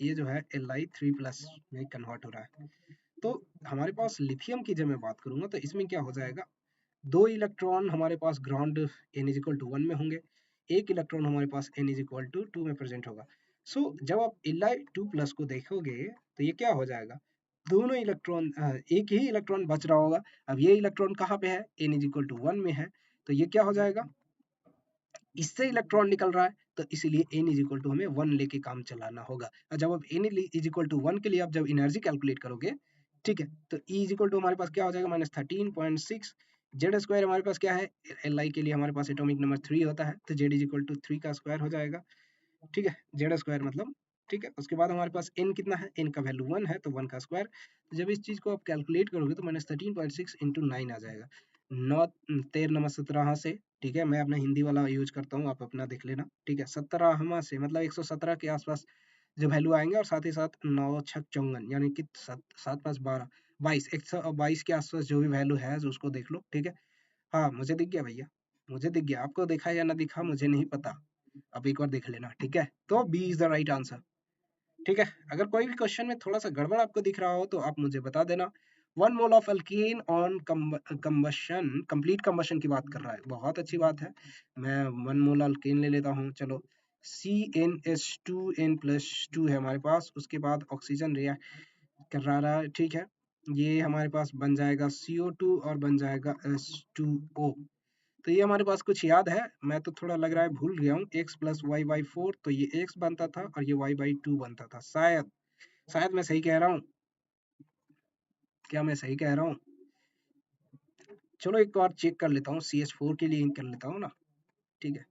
ये जो है Li3 प्लस में कन्वर्ट हो रहा है। तो हमारे पास लिथियम की जब मैं बात करूंगा तो इसमें क्या हो जाएगा, दो इलेक्ट्रॉन हमारे पास ground n is equal to 1 में होंगे, एक इलेक्ट्रॉन हमारे पास n इज इक्वल टू 2 में प्रेजेंट होगा। सो जब आप Li2 प्लस को देखोगे तो ये क्या हो जाएगा, दोनों इलेक्ट्रॉन एक ही इलेक्ट्रॉन बच रहा होगा। अब ये इलेक्ट्रॉन कहाँ पे है, n इज इक्वल टू 1 में है, तो ये क्या हो जाएगा, इससे इलेक्ट्रॉन निकल रहा है, तो इसीलिए n इज इक्वल टू हमें 1 लेके काम चलाना होगा। और जब आप n इज इक्वल टू 1 के लिए आप जब एनर्जी कैलकुलेट करोगे, ठीक है, तो E इज इक्वल टू हमारे पास क्या हो जाएगा, -13.6। जेड स्क्वायर हमारे पास क्या है, Li के लिए हमारे पास एटॉमिक नंबर 3 होता है, तो जेड इज इक्वल टू 3 का स्क्वायर हो जाएगा, ठीक है, जेड स्क्वायर मतलब, ठीक है। उसके बाद हमारे पास n कितना है, n का वैल्यू 1 है, तो 1 का स्क्वायर। जब इस चीज को आप कैलकुलेट करोगे तो -13.6 इंटू 9 आ जाएगा, 9 13 नमः 17 से, ठीक है। मैं अपना हिंदी वाला यूज करता हूँ, आप अपना देख लेना, ठीक है। 17 से मतलब 117 के आसपास जो वैल्यू आएंगे, और साथ ही साथ 9 छक 54, यानी कि 7 7 5 12 22, 122 के आसपास जो भी वैल्यू है उसको देख लो, ठीक है। हाँ, मुझे दिख गया भैया, मुझे दिख गया, आपको दिखा या ना दिखा मुझे नहीं पता, आप एक बार देख लेना, ठीक है। तो B is the right answer, ठीक है। अगर कोई भी क्वेश्चन में थोड़ा सा गड़बड़ आपको दिख रहा हो तो आप मुझे बता देना। 1 mole of alkyne on combustion, complete combustion की बात कर रहा है, बहुत अच्छी बात है। मैं 1 मोल अल्कीन ले लेता हूँ, चलो। CnH2n+2 है हमारे पास, उसके बाद ऑक्सीजन रिएक्ट कर रहा है, ठीक है। ये हमारे पास बन जाएगा CO2 और बन जाएगा H2O। तो ये हमारे पास कुछ याद है, मैं तो थोड़ा लग रहा है भूल गया हूँ, x प्लस वाई बाई 4, तो ये x बनता था और ये y बाई 2 बनता था, शायद, शायद मैं सही कह रहा हूँ, क्या मैं सही कह रहा हूँ। चलो एक बार चेक कर लेता हूँ, CH4 के लिए कर लेता हूँ ना, ठीक है।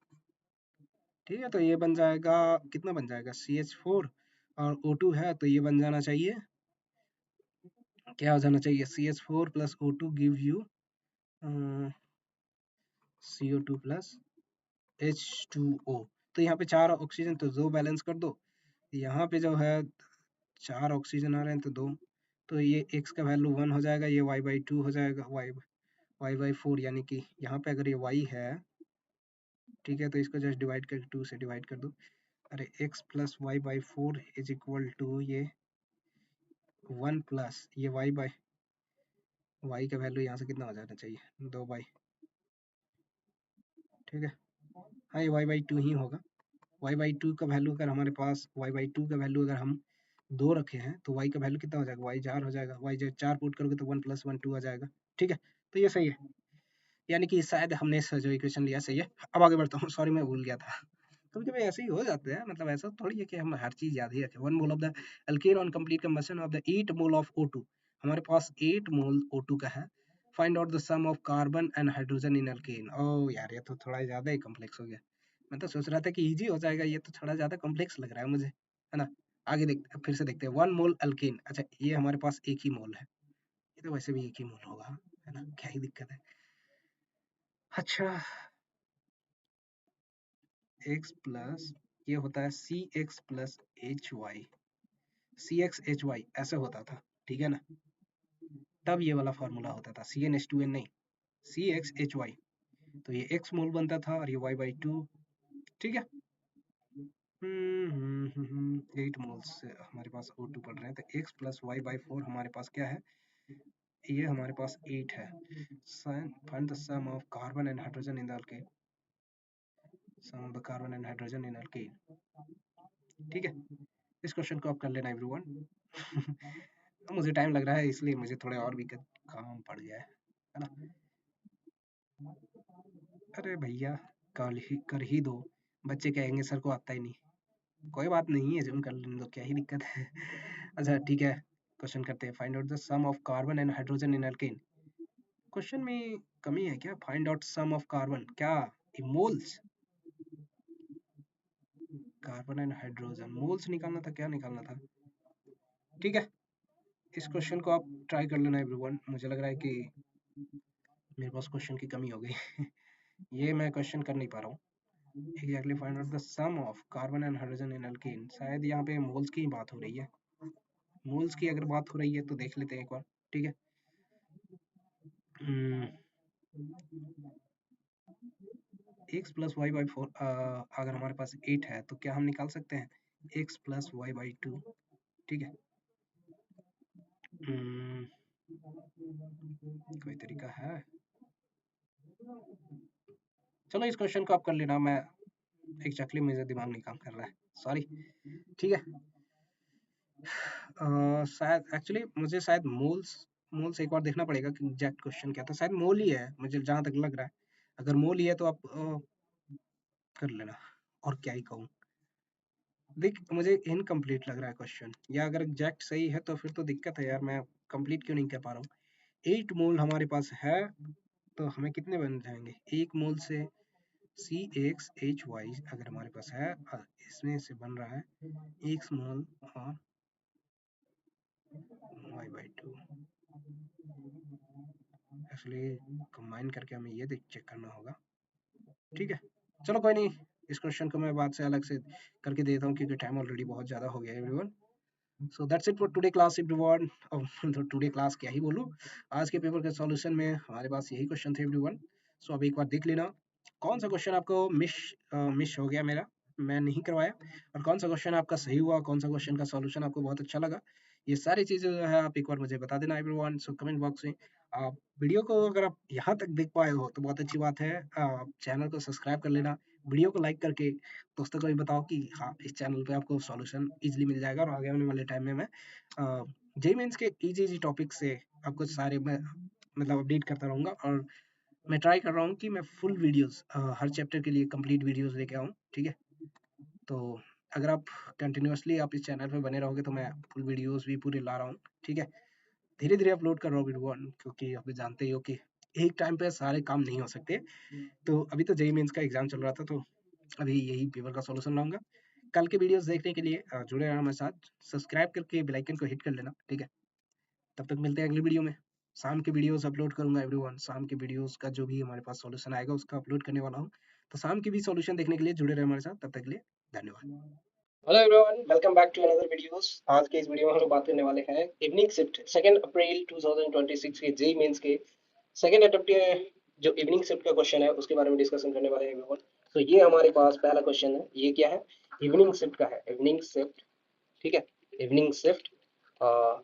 ठीक है, तो ये बन जाएगा, कितना बन जाएगा, CH4 और O2 है, तो ये बन जाना चाहिए, क्या हो जाना चाहिए, CH4 plus O2 give you CO2 plus H2O। तो यहाँ पे 4 ऑक्सीजन, तो 2 बैलेंस कर दो, यहाँ पे जो है 4 ऑक्सीजन आ रहे हैं, तो 2, तो ये x का वैल्यू 1 हो जाएगा, ये y बाई 2 हो जाएगा, y बाई 4, यानी कि यहाँ पे अगर ये y है, ठीक है, तो इसको जस्ट डिवाइड करके 2 से डिवाइड कर दो। अरे x plus Y by 4 is equal to ये 1 प्लस ये y का वैल्यू यहाँ से कितना हो जाना चाहिए, 2 बाई, ठीक है। हाँ, ये y बाई 2 ही होगा। y बाई 2 का वैल्यू अगर हमारे पास y बाई 2 का वैल्यू अगर हम 2 रखे हैं, तो y का वैल्यू कितना हो जाएगा, y 4 हो जाएगा, y जब 4 पुट करोगे तो 1 प्लस 1 2 आ जाएगा, ठीक है। तो ये सही है, यानी कि शायद हमने जो इक्वेशन लिया सही है। अब आगे बढ़ता हूँ, सॉरी मैं भूल गया था। कभी कभी ऐसे ही हो जाते हैं, मतलब ऐसा थोड़ी है कि हम हर चीज याद ही रखें। 1 mole of the alkane on complete combustion of the 8 mole of O2, हमारे पास 8 मोल O2 का है। Find out the sum of carbon and hydrogen in alkane. ओ यार, ये तो थोड़ा ज्यादा ही कॉम्प्लेक्स हो गया। मैं तो सोच रहा था कि इजी हो जाएगा, ये तो थोड़ा ज्यादा कॉम्प्लेक्स लग रहा है मुझे, है ना। आगे देखते, फिर से देखते हैं। 1 मोल अल्केन, अच्छा ये हमारे पास एक ही मोल है, ये तो वैसे भी एक ही मोल होगा, है ना, क्या ही दिक्कत है। अच्छा, x प्लस ये होता है CX प्लस HY, CXHY ऐसे होता था, ठीक है ना। तब ये वाला फॉर्मूला होता था, CnH2n नहीं, CXHY। तो ये x मोल बनता था और ये y बाई 2, ठीक है। 8 मोल से हमारे पास O2 पड़ रहे हैं, तो x प्लस वाई बाई 4 हमारे पास क्या है, ये हमारे पास 8 है। Find the sum of carbon and hydrogen in the alkane, sum of the carbon and hydrogen in alkane. ठीक है, इस क्वेश्चन को आप कर लेना एवरीवन। मुझे टाइम लग रहा है इसलिए मुझे थोड़े और भी काम पड़ गया है ना। अरे भैया कर ही दो, बच्चे कहेंगे सर को आता ही नहीं। कोई बात नहीं है, जूम कर लेने दो, क्या ही दिक्कत है। अच्छा ठीक है, क्वेश्चन करते हैं। Find out the sum of carbon and hydrogen in alkane. Question में कमी है क्या? Find out sum of carbon, क्या moles? Carbon and hydrogen moles निकालना था, क्या निकालना था? ठीक है, इस क्वेश्चन को आप ट्राई कर लेना एवरीवन। मुझे लग रहा है कि मेरे पास क्वेश्चन की कमी हो गई। ये मैं क्वेश्चन कर नहीं पा रहा हूँ। Exactly find out the sum of carbon and hydrogen in alkane, शायद यहाँ पे मोल्स की बात हो रही है। मोल्स की अगर बात हो रही है तो देख लेते हैं एक बार। ठीक है, एक्स प्लस वाई बाई 4, अगर हमारे पास 8 है तो क्या हम निकाल सकते हैं एक्स प्लस वाई बाई 2? ठीक है, कोई तरीका है? चलो इस क्वेश्चन को आप कर लेना, मैं एग्जैक्टली मेरा दिमाग नहीं काम कर रहा है, सॉरी। ठीक है, शायद एक्चुअली मुझे शायद मोल्स मोल्स एक बार देखना पड़ेगा कि एग्जैक्ट क्वेश्चन क्या था। शायद मोल ही है मुझे जहाँ तक लग रहा है। अगर मोल ही है तो आप कर लेना, और क्या ही कहूँ। देख मुझे इनकम्प्लीट लग रहा है क्वेश्चन, या अगर एग्जैक्ट सही है तो फिर तो दिक्कत है यार, मैं कंप्लीट क्यों नहीं कर पा रहा हूँ। 8 मोल हमारे पास है, तो हमें कितने बन जाएंगे? एक मोल से CXHY अगर हमारे पास है, इसमें से बन रहा है एक्स मोल और वाई बाई 2। एक्चुअली कंबाइन करके हमें ये देख चेक करना होगा। ठीक है, चलो कोई नहीं, इस क्वेश्चन को मैं बाद से अलग से करके देता हूँ क्योंकि टाइम ऑलरेडी बहुत ज़्यादा हो गया है everyone. So that's it for today class everyone. Today class क्या ही बोलूँ, आज के पेपर के सॉल्यूशन में हमारे पास यही क्वेश्चन थे एवरीवन। सो अब एक बार देख लेना कौन सा क्वेश्चन आपको मिस हो गया मेरा, मैं नहीं करवाया, और कौन सा क्वेश्चन आपका सही हुआ, कौन सा क्वेश्चन का सॉल्यूशन आपको बहुत अच्छा लगा। ये सारी चीज़ें जो है आप एक बार मुझे बता देना एवरीवन। सो कमेंट बॉक्स में आप वीडियो को अगर आप यहाँ तक देख पाए हो तो बहुत अच्छी बात है। चैनल को सब्सक्राइब कर लेना, वीडियो को लाइक करके दोस्तों को भी बताओ कि हाँ इस चैनल पे आपको सॉल्यूशन इजीली मिल जाएगा, और आगे आने वाले टाइम में मैं जेई मेंस के इजी इजी टॉपिक से आपको सारे मैं मतलब अपडेट करता रहूँगा, और मैं ट्राई कर रहा हूँ कि मैं फुल वीडियोस हर चैप्टर के लिए कंप्लीट वीडियोस लेके आऊँ। ठीक है, तो अगर आप कंटिन्यूअसली आप इस चैनल पे बने रहोगे तो मैं फुल वीडियोस भी पूरे ला रहा हूँ। ठीक है, धीरे धीरे अपलोड कर रहा हूँ वीडियो, क्योंकि अभी जानते ही हो कि एक टाइम पे सारे काम नहीं हो सकते। तो अभी तो जेई मेंस का एग्जाम चल रहा था, तो अभी यही पेपर का सॉल्यूशन लाऊंगा। कल के वीडियोस देखने के लिए जुड़े रहना हमारे साथ, सब्सक्राइब करके बेल आइकन को हिट कर लेना। ठीक है, तब तक मिलते हैं अगली वीडियो में। शाम के वीडियोस अपलोड करूंगा एवरीवन, शाम के वीडियोस का जो भी हमारे पास सॉल्यूशन आएगा उसका अपलोड करने वाला हूँ। तो शाम की भी सॉल्यूशन देखने के लिए जुड़े रहे हमारे साथ, तब तक के लिए धन्यवाद। Hello everyone, welcome back to another videos. आज के इस वीडियो में हम बात करने वाले हैं इवनिंग शिफ्ट 2 अप्रैल 2026 के जेई मेंस के सेकंड अटेम्प्ट के जो इवनिंग शिफ्ट का क्वेश्चन है उसके बारे में डिस्कशन करने वाले हैं एवरीवन। तो ये हमारे पास पहला क्वेश्चन है, ये क्या है? इवनिंग शिफ्ट का है, इवनिंग शिफ्ट। ठीक है, इवनिंग शिफ्ट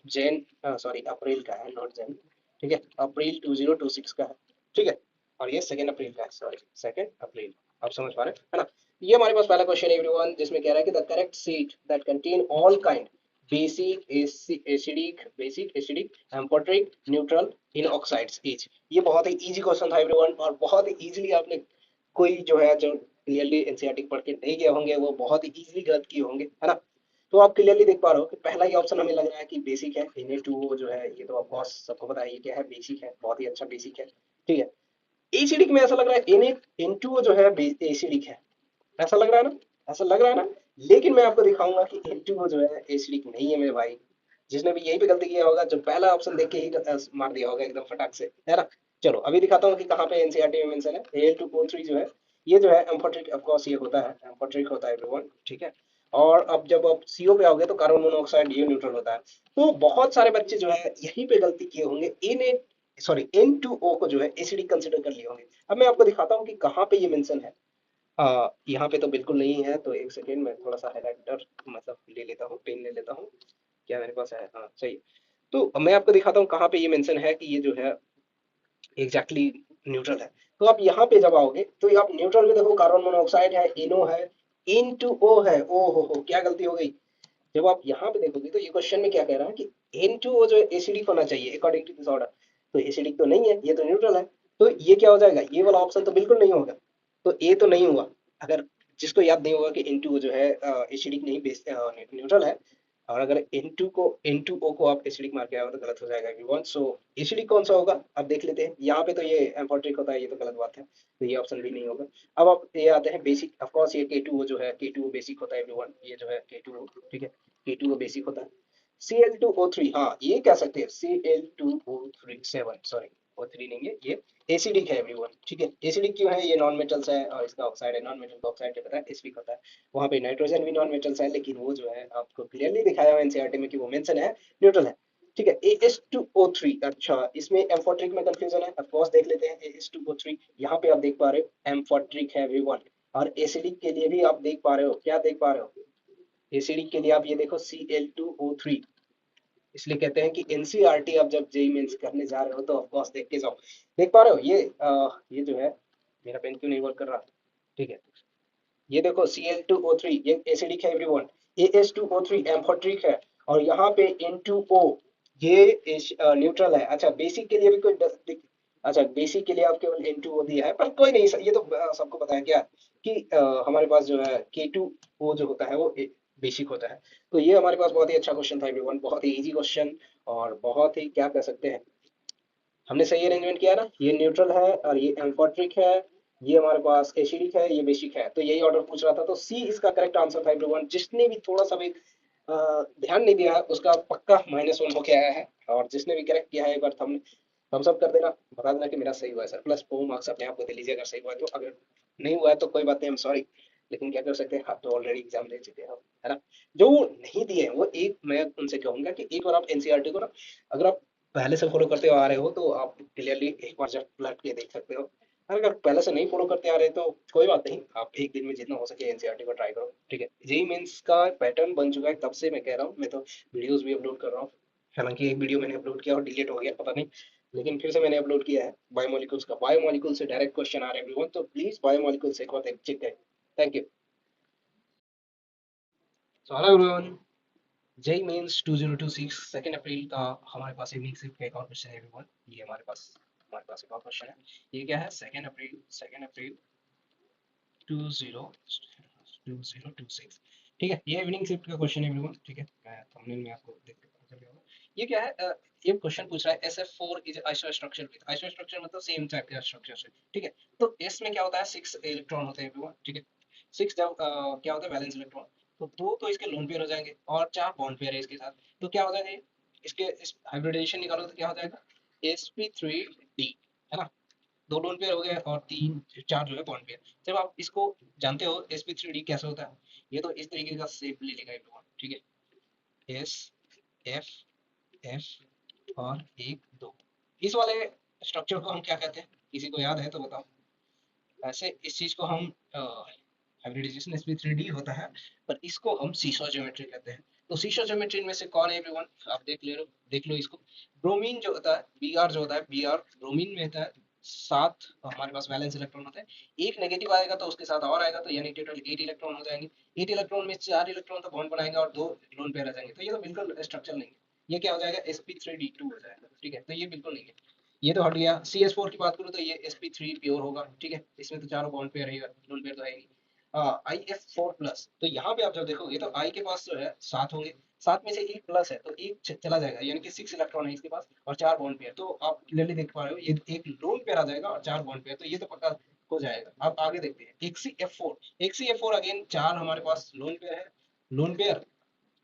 जैन सॉरी अप्रैल का है, नॉट जैन। ठीक है, अप्रैल 2026 का है। ठीक है, और ये 2 अप्रैल का है, सॉरी 2 अप्रैल। आप समझ पा रहे हैं है ना? ये हमारे पास पहला क्वेश्चन है एवरीवन, जिसमें कह रहा है कि the correct seat that contain all kind basic acidic amphoteric neutral in oxides is. ये बहुत ही इजी क्वेश्चन था एवरीवन, और बहुत ही इजीली आपने कोई जो है जो क्लियरली एनसीईआरटी पढ़ के नहीं गए होंगे वो बहुत ही इजीली गलत किए होंगे, है ना? तो आप क्लियरली देख पा रहे हो कि पहला ही ऑप्शन हमें लग रहा है कि बेसिक है। Na2O जो है ये तो ऑफकोर्स सबको पता है ये क्या है, बेसिक है, बहुत ही अच्छा बेसिक है। ठीक है, एसिडिक में ऐसा लग रहा है N2O जो है एसिडिक है, ऐसा लग रहा है ना? ऐसा लग रहा है ना? लेकिन मैं आपको दिखाऊंगा कि N2O जो है एसिडिक नहीं है मेरे भाई। जिसने भी यही पे गलती किया होगा जो पहला ऑप्शन देख के ही मार दिया होगा एकदम फटाक से, है ना? चलो अभी दिखाता हूँ कि कहाँ पे एनसीईआरटी में मेंशन है। Al2O3 जो है ये जो है एम्फोटेरिक, ऑफ कोर्स ये होता है एम्फोटेरिक होता है एवरीवन। ठीक है, और अब जब आप CO पे आओगे तो कार्बन मोनोऑक्साइड ये न्यूट्रल होता है। तो बहुत सारे बच्चे जो है यहीं पे गलती किए होंगे, N2O को जो है एसिडिक कंसिडर कर लिए होंगे। अब मैं आपको दिखाता हूँ कि कहाँ पे ये मेंशन है। यहाँ पे तो बिल्कुल नहीं है, तो एक सेकेंड मैं थोड़ा सा हाइलाइटर मतलब ले लेता हूँ, पेन ले लेता हूँ। क्या मेरे पास है? हाँ सही। तो अब मैं आपको दिखाता हूँ कहाँ पे ये मेंशन है कि ये जो है एग्जैक्टली न्यूट्रल है। तो आप यहाँ पे जब आओगे तो आप न्यूट्रल में देखो कार्बन मोनोऑक्साइड है, NO है, N2O है। ओ हो, क्या गलती हो गई। जब आप यहाँ पे देखोगे तो ये क्वेश्चन में क्या कह रहा है कि N2O जो है एसिडिक होना चाहिए अकॉर्डिंग टू दिस ऑर्डर। तो एसिडिक तो नहीं है, ये तो न्यूट्रल है। तो ये क्या हो जाएगा, ये वाला ऑप्शन तो बिल्कुल नहीं होगा। तो ए तो नहीं हुआ। अगर जिसको याद नहीं होगा कि N2O जो है एसिडिक नहीं बेस न्यूट्रल है, और अगर N2O को आप एसिडिक मार के आओ तो गलत हो जाएगा एवरीवन। सो एसिडिक कौन सा होगा अब देख लेते हैं। यहाँ पे तो ये एम्फोट्रिक होता है, ये तो गलत बात है, तो ये ऑप्शन भी नहीं होगा। अब आप ये आते हैं बेसिक, ऑफ कोर्स ये K2O जो है K2O बेसिक होता है एवरीवन, ये जो है K2O, ठीक है, K2O बेसिक होता है। Cl2O3, हाँ ये कह सकते हैं Cl2O3 7, सॉरी O3 नहीं है ये, एसिडिक है एवरीवन, ठीक है। एसिडिक क्यों है, ये नॉन मेटल्स है और इसका ऑक्साइड है, नॉन मेटल का ऑक्साइड पता है एसिडिक होता है। वहाँ पे नाइट्रोजन भी नॉन मेटल्स है, लेकिन वो जो है आपको क्लियरली दिखाया हुआ एनसीईआरटी में कि वो मेंशन है न्यूट्रल है, ठीक है। AS2O3, अच्छा इसमें एम्फोट्रिक में कंफ्यूजन है, ऑफ कोर्स देख लेते हैं AS2O3। यहाँ पे आप देख पा रहे हो एम्फोट्रिक है एवरीवन, और एसिडिक के लिए भी आप देख पा रहे हो, क्या देख पा रहे हो, एसिडिक के लिए आप ये देखो Cl2O3। इसलिए कहते हैं कि एनसीईआरटी आप जब जेई मेंस करने जा रहे हो तो ऑफ कोर्स देख के जाओ। देख पा रहे हो ये जो है, मेरा पेन क्यों नहीं वर्क कर रहा, ठीक है। ये देखो Cl2O3 ये एसिडिक है एवरीवन, AS2O3 एम्फोट्रिक है, और यहाँ पे N2O ये न्यूट्रल है। अच्छा बेसिक के लिए भी कोई अच्छा बेसिक के लिए आप केवल N2O दिया है, पर कोई नहीं, ये तो सबको पता है क्या कि हमारे पास जो है K2O जो होता है वो बेसिक होता है। तो ये हमारे पास बहुत ही अच्छा क्वेश्चन था एवरीवन, बहुत ही इजी क्वेश्चन, और बहुत ही क्या कह सकते हैं, हमने सही अरेंजमेंट किया ना, ये न्यूट्रल है और ये एम्फोट्रिक है, ये हमारे पास एसिडिक है, ये बेसिक है, तो यही ऑर्डर पूछ रहा था, तो सी इसका करेक्ट आंसर था एवरीवन। जिसने भी थोड़ा सा भी ध्यान नहीं दिया है उसका पक्का -1 होके आया है, और जिसने भी करेक्ट किया है एक बार थम्स अप कर देना, बता देना कि मेरा सही हुआ है सर, प्लस 4 मार्क्स अपने आप को दे लीजिए अगर सही हुआ है तो, अगर नहीं हुआ है तो कोई बात नहीं, हम सॉरी, लेकिन क्या कर सकते हैं, आप तो ऑलरेडी एग्जाम दे चुके हो, है ना। जो नहीं दिए हैं वो एक, मैं उनसे कहूंगा कि एक बार आप एनसीईआरटी को ना, अगर आप पहले से फॉलो करते आ रहे हो तो आप क्लियरली एक बार जब पलट के देख सकते हो। और अगर पहले से नहीं फॉलो करते आ रहे तो कोई बात नहीं, आप एक दिन में जितना हो सके एनसीईआरटी को ट्राई करो, ठीक है। जेई मेंस का पैटर्न बन चुका है, तब से मैं कह रहा हूँ, मैं तो वीडियोस भी अपलोड कर रहा हूँ। हालांकि एक वीडियो मैंने अपलोड किया और डिलीट हो गया पता नहीं, लेकिन फिर से मैंने अपलोड किया है बायोमोलिकुल्स का। बायोमोलिकुल से डायरेक्ट क्वेश्चन आ रहे हैं एवरीवन, तो प्लीज बायोमोलिकुल से एक बार चेक करें। Thank you. So hello everyone, JEE Mains 2026 2 April का हमारे पास इवनिंग शिफ्ट का एक और क्वेश्चन है एवरीवन। ये हमारे पास एक और क्वेश्चन है। ये क्या है, 2 अप्रैल 2026, ठीक है। ये इवनिंग शिफ्ट का क्वेश्चन है एवरीवन, ठीक है। मैं थंबनेल में आपको देख के पता चल गया होगा। ये क्या है, ये क्वेश्चन पूछ रहा है SF4 इज आइसोस्ट्रक्चर विद, आइसोस्ट्रक्चर मतलब सेम टाइप के स्ट्रक्चर से, ठीक है। तो S में क्या होता है, 6 इलेक्ट्रॉन होते हैं एवरीवन, ठीक है। 6 जब क्या होता है, वैलेंस इलेक्ट्रॉन, तो दो तो इसके लोन पेयर हो जाएंगे और 4 बॉन्ड पेयर है इसके साथ, तो क्या हो जाएगा ये, इसके इस हाइब्रिडाइजेशन निकालो तो क्या हो जाएगा, sp3d, है ना। दो लोन पेयर हो गए और तीन चार जो है बॉन्ड पेयर। जब आप इसको जानते हो sp3d कैसे होता है, ये तो इस तरीके का शेप ले लेगा एवरीवन, ठीक है। एस एफ एफ और एक दो, इस वाले स्ट्रक्चर को हम क्या कहते हैं, किसी को याद है तो बताओ। ऐसे इस चीज को हम हाइब्रिडाइजेशन sp3d होता है, पर इसको हम सीसो ज्योमेट्री कहते हैं। तो सीसो ज्योमेट्री में से कौन है एवरीवन, आप देख लो इसको। ब्रोमीन जो होता है Br, जो होता है Br ब्रोमीन में होता है, 7 हमारे पास वैलेंस इलेक्ट्रॉन होता है, एक नेगेटिव आएगा तो उसके साथ और आएगा, तो यानी टोटल 8 इलेक्ट्रॉन हो जाएंगे। 8 इलेक्ट्रॉन में 4 इलेक्ट्रॉन तो बॉन्ड बनाएंगे और 2 लोन पेयर आ जाएंगे, तो ये तो बिल्कुल स्ट्रक्चर नहीं है। ये क्या हो जाएगा, sp3d2 हो जाएगा, ठीक है। तो ये बिल्कुल नहीं है, ये तो हट गया। CS4 की बात करूँ तो ये sp3 प्योर होगा, ठीक है। इसमें तो चारों बॉन्ड पेयर रहेगा, लोन पेयर तो है नहीं। IF4 प्लस, तो यहाँ पे आप जब देखोगे तो I के पास जो है 7 होंगे, 7 में से एक प्लस है तो एक चला जाएगा, यानी कि 6 इलेक्ट्रॉन है इसके पास और 4 बॉन्ड पेयर, तो आप क्लियरली देख पा रहे हो ये एक लोन पेयर आ जाएगा और 4 बॉन्ड पेयर, तो ये तो पक्का हो जाएगा। आप आगे देखते हैं XCF4 अगेन 4 हमारे पास लोन पेयर है, लोन पेयर,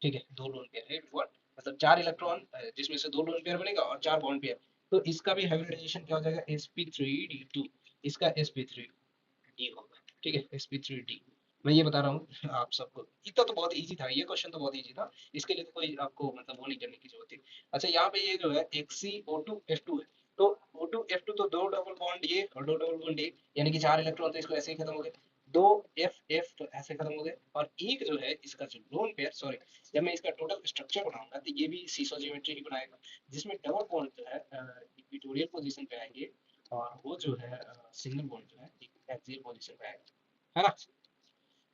ठीक है। 2 लोन पेयर है वन, मतलब 4 इलेक्ट्रॉन जिसमें से 2 लोन पेयर बनेगा और 4 बॉन्ड पेयर, तो इसका भी हाइब्रिडाइजेशन क्या हो जाएगा, sp3d2, इसका sp3d होगा, ठीक है, sp3d। मैं ये बता रहा हूँ आप सबको, इतना तो बहुत इजी था, ये क्वेश्चन तो बहुत इजी था, इसके लिए तो कोई आपको मतलब वो नहीं करने की जरूरत थी। अच्छा यहाँ पे ये जो है XCO2F2 है, तो O2F2 तो दो डबल बॉन्ड ये और दो डबल बॉन्ड ये, यानी कि 4 इलेक्ट्रॉन तो इसको ऐसे ही खत्म हो गए, दो एफ तो ऐसे खत्म हो गए, और एक जो है इसका जो लोन पेयर, सॉरी, जब मैं इसका टोटल स्ट्रक्चर बनाऊंगा तो ये भी सीसो ज्योमेट्री ही बनाएगा, जिसमें डबल बॉन्ड जो है इक्वेटोरियल पोजीशन पे आएंगे, और वो जो है सिंगल बॉन्ड जो है एक्सियल पोजीशन पे आएगा, है ना।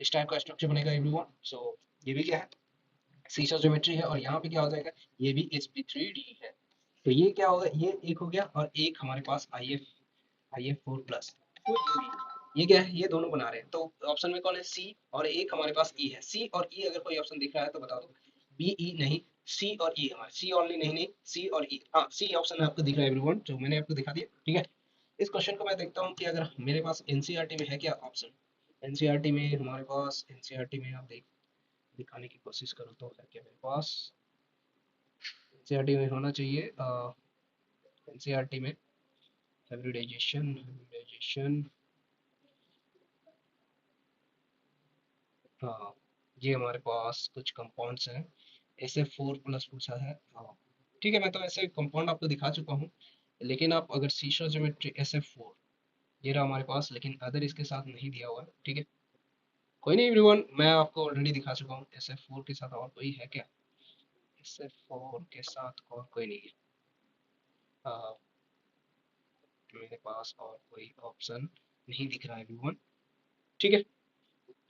इस टाइप का स्ट्रक्चर बनेगा एवरीवन। सो ये भी क्या है, सीसा ज्योमेट्री है, और यहाँ पे क्या हो जाएगा, ये भी sp3d है। तो ये क्या होगा, ये एक हो गया, और एक हमारे पास IF4 प्लस। तो ये क्या है, ये दोनों बना रहे हैं। तो ऑप्शन में कौन है, सी, और एक हमारे पास ई है। सी और ई अगर कोई ऑप्शन दिख रहा है तो बता दो। बी ई नहीं, सी और ई हमारे, सी ओनली नहीं, नहीं सी और ई, हाँ सी ऑप्शन आपको दिख रहा है एवरीवन, जो मैंने आपको दिखा दिया, ठीक है। इस क्वेश्चन को मैं देखता हूँ कि अगर मेरे पास एनसीईआरटी में है क्या ऑप्शन। एनसीईआरटी में हमारे पास, एनसीईआरटी में आप दिखाने की कोशिश करो तो है क्या मेरे पास। एनसीईआरटी में होना चाहिए, एनसीईआरटी में हाइब्रिडाइजेशन, हाँ ये हमारे पास कुछ कंपाउंड्स हैं। SF4 प्लस पूछा है, हाँ ठीक है, मैं तो ऐसे कंपाउंड आपको दिखा चुका हूँ। लेकिन आप अगर सीशा ज्योमेट्री SF4, ये रहा हमारे पास, लेकिन अदर इसके साथ नहीं दिया हुआ है, ठीक है। कोई नहीं एवरीवन, मैं आपको ऑलरेडी दिखा चुका हूँ। SF4 के साथ और कोई है क्या, SF4 के साथ और कोई नहीं है। आ, मेरे पास और कोई ऑप्शन नहीं दिख रहा है एवरीवन, ठीक है।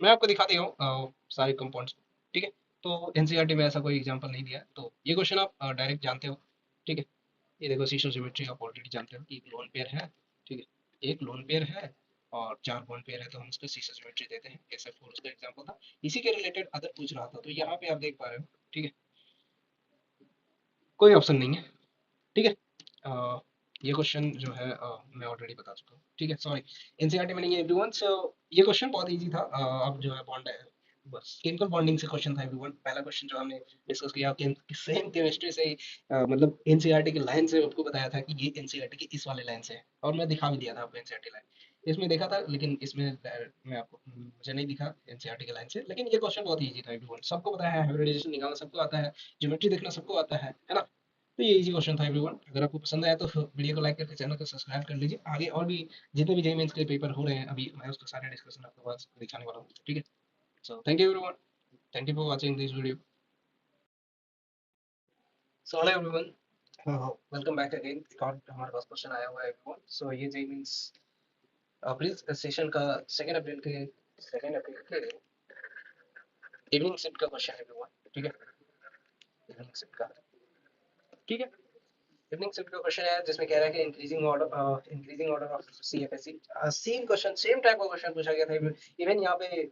मैं आपको दिखा दिया हूँ सारे कंपाउंड्स, ठीक है। तो एनसीईआरटी में ऐसा कोई एग्जांपल नहीं दिया है, तो ये क्वेश्चन आप डायरेक्ट जानते हो, ठीक है। ये देखो सीशो ज्योमेट्री आप ऑलरेडी जानते हो कि एक लोन पेयर है, ठीक है, एक लोन पेयर है और चार बॉन्ड पेयर है, तो हम उसको सीशो ज्योमेट्री देते हैं। SF4 उसका एग्जांपल था, इसी के रिलेटेड अदर पूछ रहा था, तो यहाँ पे आप देख पा रहे हो, ठीक है, कोई ऑप्शन नहीं है, ठीक है। ये क्वेश्चन जो है मैं ऑलरेडी बता चुका हूँ, ठीक है, सॉरी एनसीईआरटी में नहीं है एवरीवन। सो ये क्वेश्चन बहुत इजी था। अब जो है बॉन्ड है, बस केमिकल बॉन्डिंग से क्वेश्चन था एवरीवन। पहला क्वेश्चन जो हमने डिस्कस किया सेम केमिस्ट्री से ही, मतलब एनसीईआरटी की लाइन से आपको बताया था कि ये एनसीईआरटी की इस वाले लाइन से है, और मैं दिखा भी दिया था आपको एनसीईआरटी लाइन इसमें देखा था, लेकिन इसमें मैं आपको मुझे नहीं दिखा एनसीईआरटी की लाइन से। लेकिन ये क्वेश्चन बहुत इजी था एवरीवन, सबको पता है, हाइब्रिडाइजेशन निकालना सबको आता है, ज्योमेट्री देखना सबको आता है ना। तो ये इजी क्वेश्चन था एवरीवन। अगर आपको पसंद आया तो वीडियो को लाइक करके चैनल को सब्सक्राइब कर लीजिए। आगे और भी जितने भी जेई मेंस के पेपर हो रहे हैं अभी, मैं उसका सारे डिस्कशन आपको बाद दिखाने वाला हूँ, ठीक है। सो thank you everyone, thank you for watching this video. So hello everyone, welcome back again. एक और हमारे पास क्वेश्चन आया हुआ है एवरीवन। सो ये जेई मेंस अप्रैल सेशन का, 2 अप्रैल के इवनिंग शिफ्ट का क्वेश्चन है एवरीवन, ठीक है, इवनिंग शिफ्ट का, ठीक है। इवनिंग शिफ्ट का क्वेश्चन है जिसमें कह रहा है कि increasing order of CFSE, same question, same type का क्वेश्चन पूछा गया था। इवन यहाँ पे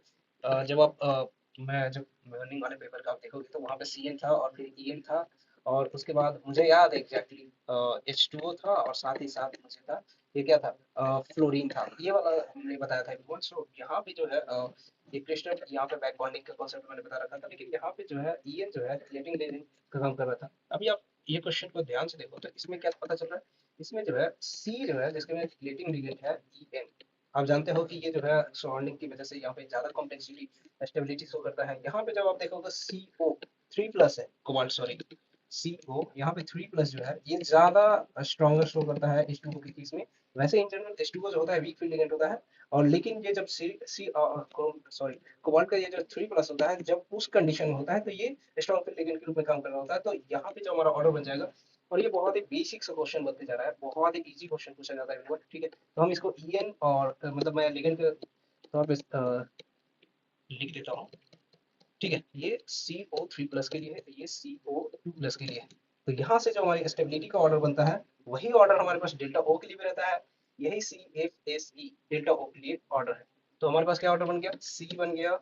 जब आप मैं जब मॉर्निंग वाले पेपर का आप देखोगे तो वहाँ पे CN था और फिर EN था, और उसके बाद मुझे याद है एग्जैक्टली H2O था, और साथ ही साथ मुझे था, ये क्या था, फ्लोरीन था, ये वाला हमने बताया था एवरीवन। सो यहाँ पे जो है ये क्रिस्टल, यहाँ पे बैक बॉन्डिंग का कॉन्सेप्ट मैंने बता रखा था, लेकिन यहाँ पे जो है EN जो है लेटिंग लेजिंग का काम कर रहा था। अभी आप ये क्वेश्चन को ध्यान से देखो तो इसमें क्या पता चल रहा है, इसमें जो है सी जो है जिसके में रिलेटिंग लिगेंड है EN, आप जानते हो कि ये जो है सराउंडिंग की वजह से यहाँ पे ज्यादा कॉम्प्लेक्सिटी स्टेबिलिटी शो करता है। यहाँ पे जब आप देखोगे CO3 प्लस है, कोबाल्ट सॉरी, यहाँ पे 3 प्लस जो है ये ज्यादा स्ट्रॉन्गर शो करता है H2O की केस में। वैसे इन जनरल H2O जो होता है वीक फील्ड लिगेंड होता है, और लेकिन ये जब सी सी सॉरी कोबाल्ट का ये जो 3 प्लस होता है, जब उस कंडीशन में होता है तो ये स्ट्रॉन्ग फील्ड लिगेंड के रूप में काम कर रहा होता है। तो यहाँ पे जो हमारा ऑर्डर बन जाएगा, और ये बहुत ही बेसिक सा क्वेश्चन बनते जा रहा है, बहुत ही इजी क्वेश्चन पूछा जाता है everyone, ठीक है। तो हम इसको EN और मतलब मैं लिगेंड के तौर पे लिख देता हूँ, ठीक है। ये CO3 प्लस के लिए है, ये CO2 प्लस के लिए है। तो यहाँ से जो हमारी स्टेबिलिटी का ऑर्डर बनता है, वही ऑर्डर हमारे पास डेल्टा O के लिए भी रहता है। यही CFSE डेल्टा O के लिए ऑर्डर है। तो हमारे पास क्या ऑर्डर बन गया, C बन गया,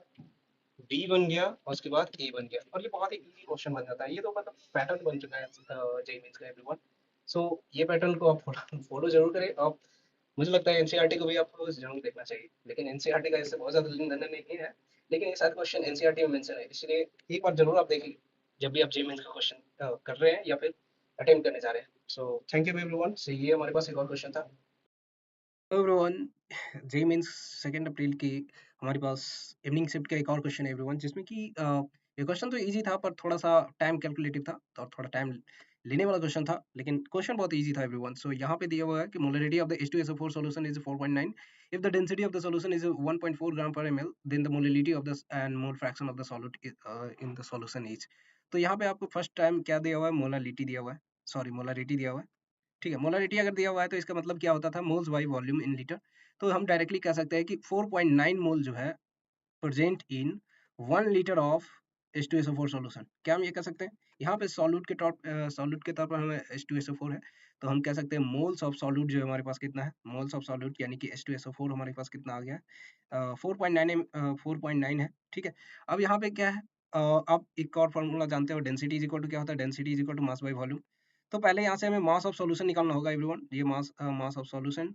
B बन गया, और उसके बाद A बन गया, और ये बहुत ही इजी क्वेश्चन बन जाता है। ये तो मतलब पैटर्न बन चुका है जेई मेंस का एवरीवन। सो ये पैटर्न को आप फॉलो जरूर करें आप। मुझे लगता है एनसीईआरटी को भी आपको जरूर देखना चाहिए, लेकिन एनसीईआरटी का इससे बहुत ज्यादा लेन देन नहीं है, लेकिन ये सारे क्वेश्चन एनसीईआरटी में मेंशन है, इसलिए एक बार जरूर आप देखिए जब भी आप जेई मेंस का क्वेश्चन कर रहे हैं या फिर अटेम्प्ट करने जा रहे हैं। So thank you everyone. So ये हमारे पास एक और क्वेश्चन था। हेलो एवरीवन, जेई मेंस 2 अप्रैल की हमारे पास इवनिंग शिफ्ट का एक और क्वेश्चन है एवरीवन, जिसमें कि ये क्वेश्चन तो इजी था पर थोड़ा सा टाइम कैलकुलेटिव था, और थोड़ा टाइम लेने वाला क्वेश्चन था, लेकिन क्वेश्चन बहुत इजी था एवरीवन। सो यहाँ पे दिया हुआ है कि molarity of the H2SO4 solution is 4.9, if the density of the solution is 1.4 gram per ml, then the molarity of the and mole fraction of the solute in the solution is. तो यहाँ पे आपको first time क्या दिया हुआ है, molality दिया हुआ है, सॉरी मोलारिटी दिया हुआ है, ठीक है। मोलारिटी अगर दिया हुआ है तो इसका मतलब क्या होता था, moles by volume in litre. तो हम डायरेक्टली कह सकते हैं कि 4.9 मोल जो है present in 1 litre of H2SO4 solution. क्या हम ये कह सकते हैं, यहाँ पे सॉल्यूट के तौर पर हमें H2SO4 है, तो हम कह सकते हैं मोल्स ऑफ सॉल्यूट जो हमारे पास कितना है, मोल्स ऑफ सॉल्यूट यानी कि H2SO4 हमारे पास कितना आ गया है, 4.9 है। ठीक है, अब यहाँ पे क्या है, आप एक और फॉर्मूला जानते हो, डेंसिटी इज इक्वल टू क्या होता है, density is equal to mass by volume. तो पहले यहाँ से हमें मास ऑफ सॉल्यूशन निकालना होगा एवरीवन, ये mass of solution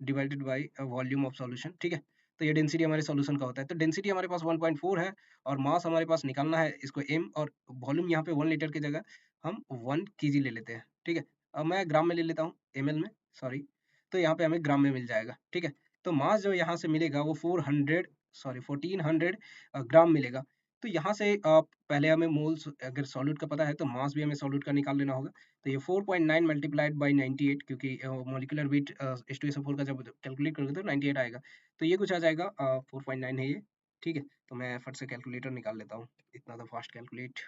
divided by volume of solution. ठीक है, तो ये डेंसिटी हमारे सॉल्यूशन का होता है, तो डेंसिटी हमारे पास 1.4 है और मास हमारे पास निकालना है इसको m, और वॉल्यूम यहाँ पे 1 लीटर की जगह हम 1 kg ले लेते हैं। ठीक है, अब मैं ग्राम में ले लेता हूँ, ml में सॉरी, तो यहाँ पे हमें ग्राम में मिल जाएगा। ठीक है, तो मास जो यहाँ से मिलेगा वो 1400 ग्राम मिलेगा। तो यहाँ से पहले हमें मोल्स अगर सॉल्यूट का पता है तो मास भी हमें सॉल्यूट का निकाल लेना होगा। तो ये 4.9 मल्टीप्लाइड बाई 98, क्योंकि मोलिकुलर वेट H2SO4 का जब कैलकुलेट करोगे तो 98 आएगा, तो ये कुछ आ जाएगा 4.9 है ये। ठीक है, तो मैं फट से कैलकुलेटर निकाल लेता हूँ, इतना तो फास्ट कैलकुलेट।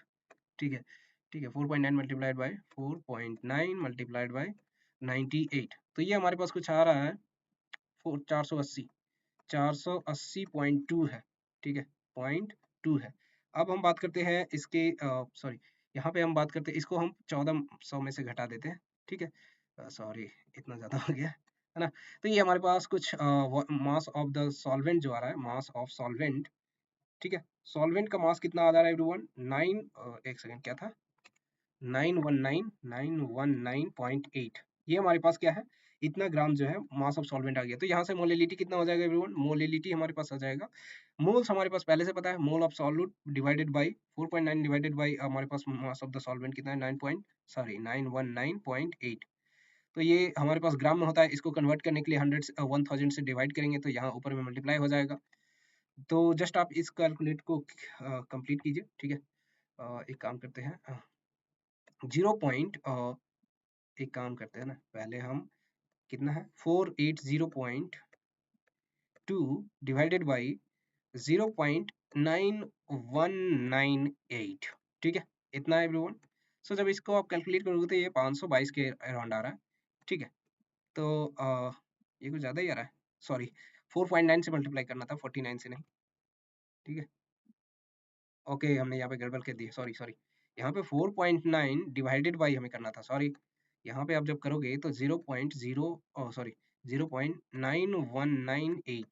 ठीक है, ठीक है, 4.9 मल्टीप्लाइड बाई 4.9 मल्टीप्लाइड बाई 98, तो ये हमारे पास कुछ आ रहा है 480.2 है। ठीक है, 0.2 है। अब हम बात करते हैं इसके सॉरी, यहाँ पे हम बात करते हैं इसको हम 1400 में से घटा देते हैं। ठीक है, सॉरी इतना ज़्यादा हो गया है ना। तो ये हमारे पास कुछ मास ऑफ द सॉल्वेंट जो आ रहा है, मास ऑफ सॉल्वेंट। ठीक है, सॉल्वेंट का मास कितना आ रहा है एवरीवन, 9 एक सेकंड क्या था, 919.8, ये हमारे पास क्या है, इतना ग्राम जो है मास ऑफ सॉल्वेंट आ गया। तो यहाँ से मोलिलिटी कितना हो जाएगा एवरीवन, मोलिलिटी हमारे पास आ जाएगा, मोल्स हमारे पास पहले से पता है, mole of solute divided by 4.9 divided by हमारे पास मास ऑफ द सॉल्वेंट कितना है, 919.8। तो ये हमारे पास ग्राम में होता है, इसको कन्वर्ट करने के लिए 1000 से डिवाइड करेंगे तो यहाँ ऊपर में मल्टीप्लाई हो जाएगा। तो जस्ट आप इस कैलकुलेट को कंप्लीट कीजिए। ठीक है, एक काम करते हैं, 0 पॉइंट एक काम करते हैं ना, पहले हम कितना है 480.2 डिवाइडेड बाई 0.9198। ठीक है, इतना है एवरीवन। सो जब इसको आप कैलकुलेट करोगे तो ये 522 के अराउंड आ रहा है। ठीक है, तो ये कुछ ज़्यादा ही आ रहा है, सॉरी 4.9 से मल्टीप्लाई करना था, 49 से नहीं। ठीक है, ओके हमने यहाँ पे गड़बड़ कर दी है, सॉरी सॉरी, यहाँ पे 4.9 डिवाइडेड बाई हमें करना था, सॉरी। यहाँ पे आप जब करोगे तो 0.0 सॉरी 0.9198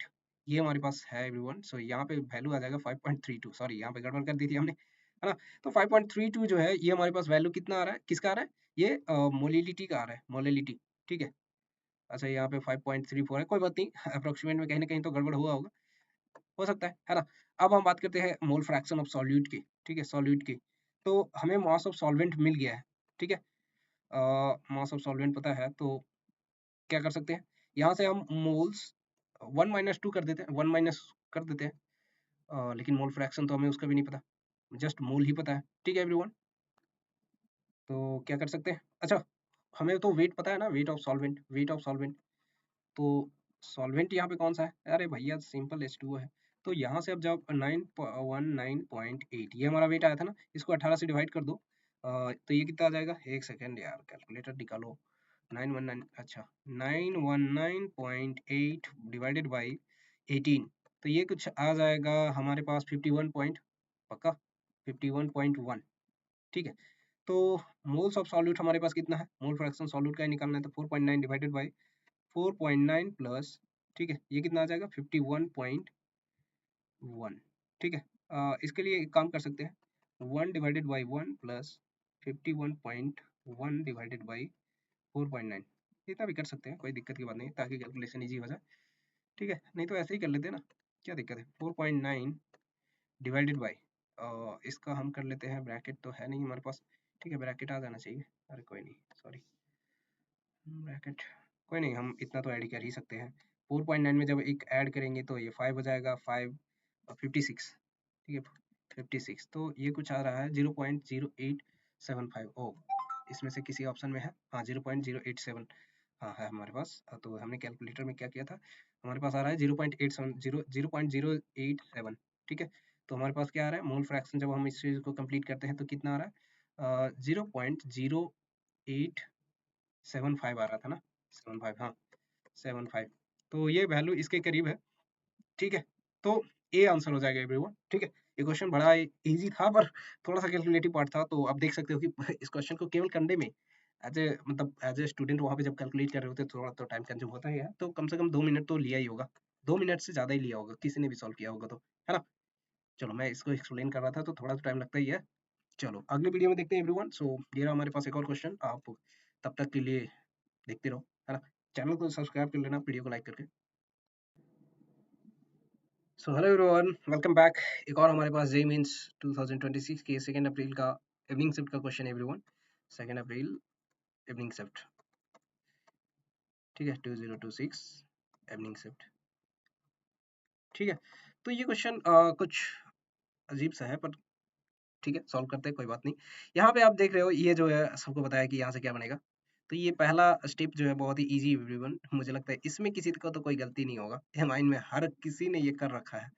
ये हमारे पास है एवरीवन। सो यहाँ पे वैल्यू आ जाएगा 5.32, सॉरी यहाँ पे गड़बड़ कर दी थी हमने, है ना। तो 5.32 जो है ये हमारे पास वैल्यू कितना आ रहा है, किसका आ रहा है, ये मोलिलिटी का आ रहा है, मोलिलिटी। ठीक है, अच्छा यहाँ पे 5.34 है, कोई बात नहीं, अप्रोक्सीमेट में कहीं ना कहीं तो गड़बड़ हुआ होगा, हो सकता है ना। अब हम बात करते हैं मोल फ्रैक्शन ऑफ सॉल्यूट की। ठीक है, सॉल्यूट की, तो हमें मास ऑफ सॉल्वेंट मिल गया है। ठीक है, मास ऑफ सॉल्वेंट पता है तो क्या कर सकते हैं, यहाँ से हम मोल्स 1 - 2 कर देते हैं, 1 माइनस कर देते हैं, लेकिन मोल फ्रैक्शन तो हमें उसका भी नहीं पता, जस्ट मोल ही पता है। ठीक है एवरीवन, तो क्या कर सकते हैं, अच्छा हमें तो वेट पता है ना, weight of solvent, weight of solvent, तो सॉल्वेंट यहाँ पे कौन सा है, अरे भैया सिंपल H2O है। तो यहाँ से अब जब 919.8 ये हमारा वेट आया था ना, इसको 18 से डिवाइड कर दो, तो ये कितना आ जाएगा, एक सेकेंड यार कैलकुलेटर निकालो, 919 अच्छा 919.8 डिवाइडेड बाई 18, तो ये कुछ आ जाएगा हमारे पास 51 पॉइंट, पक्का 51.1। ठीक है, तो मोल्स ऑफ सॉल्यूट हमारे पास कितना है, मोल फ्रैक्शन सॉल्यूट का ही निकालना है, तो 4.9 डिवाइडेड बाई 4.9 प्लस, ठीक है ये कितना आ जाएगा 51.1। ठीक है, इसके लिए एक काम कर सकते हैं, 1 divided by 1 plus 51.1 divided by 4.9, इतना भी कर सकते हैं, कोई दिक्कत की बात नहीं, ताकि कैलकुलेशन ईजी हो जाए। ठीक है, नहीं तो ऐसे ही कर लेते हैं ना, क्या दिक्कत है, 4.9 डिवाइडेड बाई इसका हम कर लेते हैं, ब्रैकेट तो है नहीं हमारे पास। ठीक है, ब्रैकेट आ जाना चाहिए, अरे कोई नहीं सॉरी, ब्रैकेट कोई नहीं, हम इतना तो ऐड कर ही सकते हैं। 4.9 में जब एक ऐड करेंगे तो ये 5 हो जाएगा, 5 56। ठीक है, 56, तो ये कुछ आ रहा है 0.0875। ओ इसमें से किसी ऑप्शन में है, हाँ 0.087, हाँ है हमारे पास। तो हमने कैलकुलेटर में क्या किया था, हमारे पास आ रहा है 0.87। ठीक है, तो हमारे पास क्या आ रहा है, मोल फ्रैक्शन जब हम इस चीज़ को कंप्लीट करते हैं तो कितना आ रहा है, 0.0875 आ रहा था ना, 75, हाँ 75, तो ये वैल्यू इसके करीब है। ठीक है, तो ए आंसर हो जाएगा एवरीवन, ठीक है। ये क्वेश्चन बड़ा इजी था पर थोड़ा सा कैलकुलेटिव पार्ट था, तो आप देख सकते हो कि इस क्वेश्चन को केवल करने में एज ए स्टूडेंट वहाँ पे जब कैलकुलेट कर रहे होते थोड़ा तो टाइम कंज्यूम होता ही है, तो कम से कम 2 मिनट तो लिया ही होगा, 2 मिनट से ज्यादा ही लिया होगा किसी ने भी सॉल्व किया होगा तो, है ना। चलो मैं इसको एक्सप्लेन कर रहा था तो थोड़ा सा टाइम लगता ही है। चलो अगले वीडियो में देखते हैं एवरीवन। सो ये रहा हमारे पास एक और क्वेश्चन, आप तब तक के लिए देखते रहो, है ना। चैनल को सब्सक्राइब कर लेना, वीडियो को लाइक करके। सो हेलो एवरीवन, वेलकम बैक। एक और हमारे पास जेईई मेंस 2026 के 2 अप्रैल का इवनिंग शिफ्ट का क्वेश्चन है एवरीवन। 2 अप्रैल इवनिंग शिफ्ट, ठीक है, 2026 इवनिंग शिफ्ट, ठीक है। तो ये क्वेश्चन कुछ अजीब सा है पर ठीक है, सॉल्व करते हैं, कोई बात नहीं। यहाँ पे आप देख रहे हो ये जो है सबको पता है कि यहाँ से क्या बनेगा। तो ये पहला स्टेप जो है बहुत ही इजी एवरीवन, मुझे लगता है इसमें किसी को तो कोई गलती नहीं होगा, ये माइंड में हर किसी ने ये कर रखा है,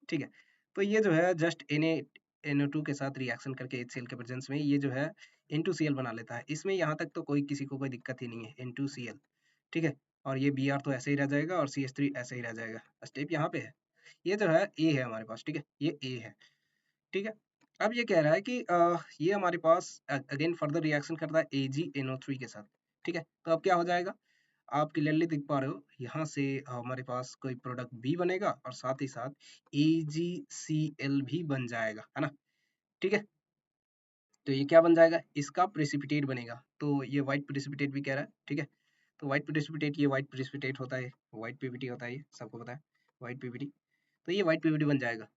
ठीक है। तो ये जो है जस्ट NO2 के साथ रिएक्शन करके HCl के प्रेजेंस में ये जो है N2Cl बना लेता है। इसमें यहाँ तक तो कोई किसी को कोई दिक्कत ही नहीं है, N2Cl, ठीक है। और ये Br तो ऐसे ही रह जाएगा और CH3 ऐसे ही रह जाएगा। स्टेप यहाँ पे है, ये जो है A है हमारे पास, ठीक है, ये A है, ठीक है। अब ये कह रहा है कि ये हमारे पास अगेन फर्दर रिएक्शन करता है AgNO3 के साथ, ठीक है। तो अब क्या हो जाएगा, आप क्लियरली देख पा रहे हो यहाँ से हमारे पास कोई प्रोडक्ट B बनेगा और साथ ही साथ AgCl भी बन जाएगा, है ना, ठीक है। तो ये क्या बन जाएगा, इसका प्रेसिपिटेट बनेगा, तो ये व्हाइट प्रेसिपिटेट भी कह रहा है, ठीक है। तो व्हाइट प्रेसिपिटेट, ये व्हाइट प्रेसिपिटेट होता है, व्हाइट पीवीटी होता है, ये सबको पता है, व्हाइट पीवीटी। तो ये व्हाइट पीवीटी बन जाएगा।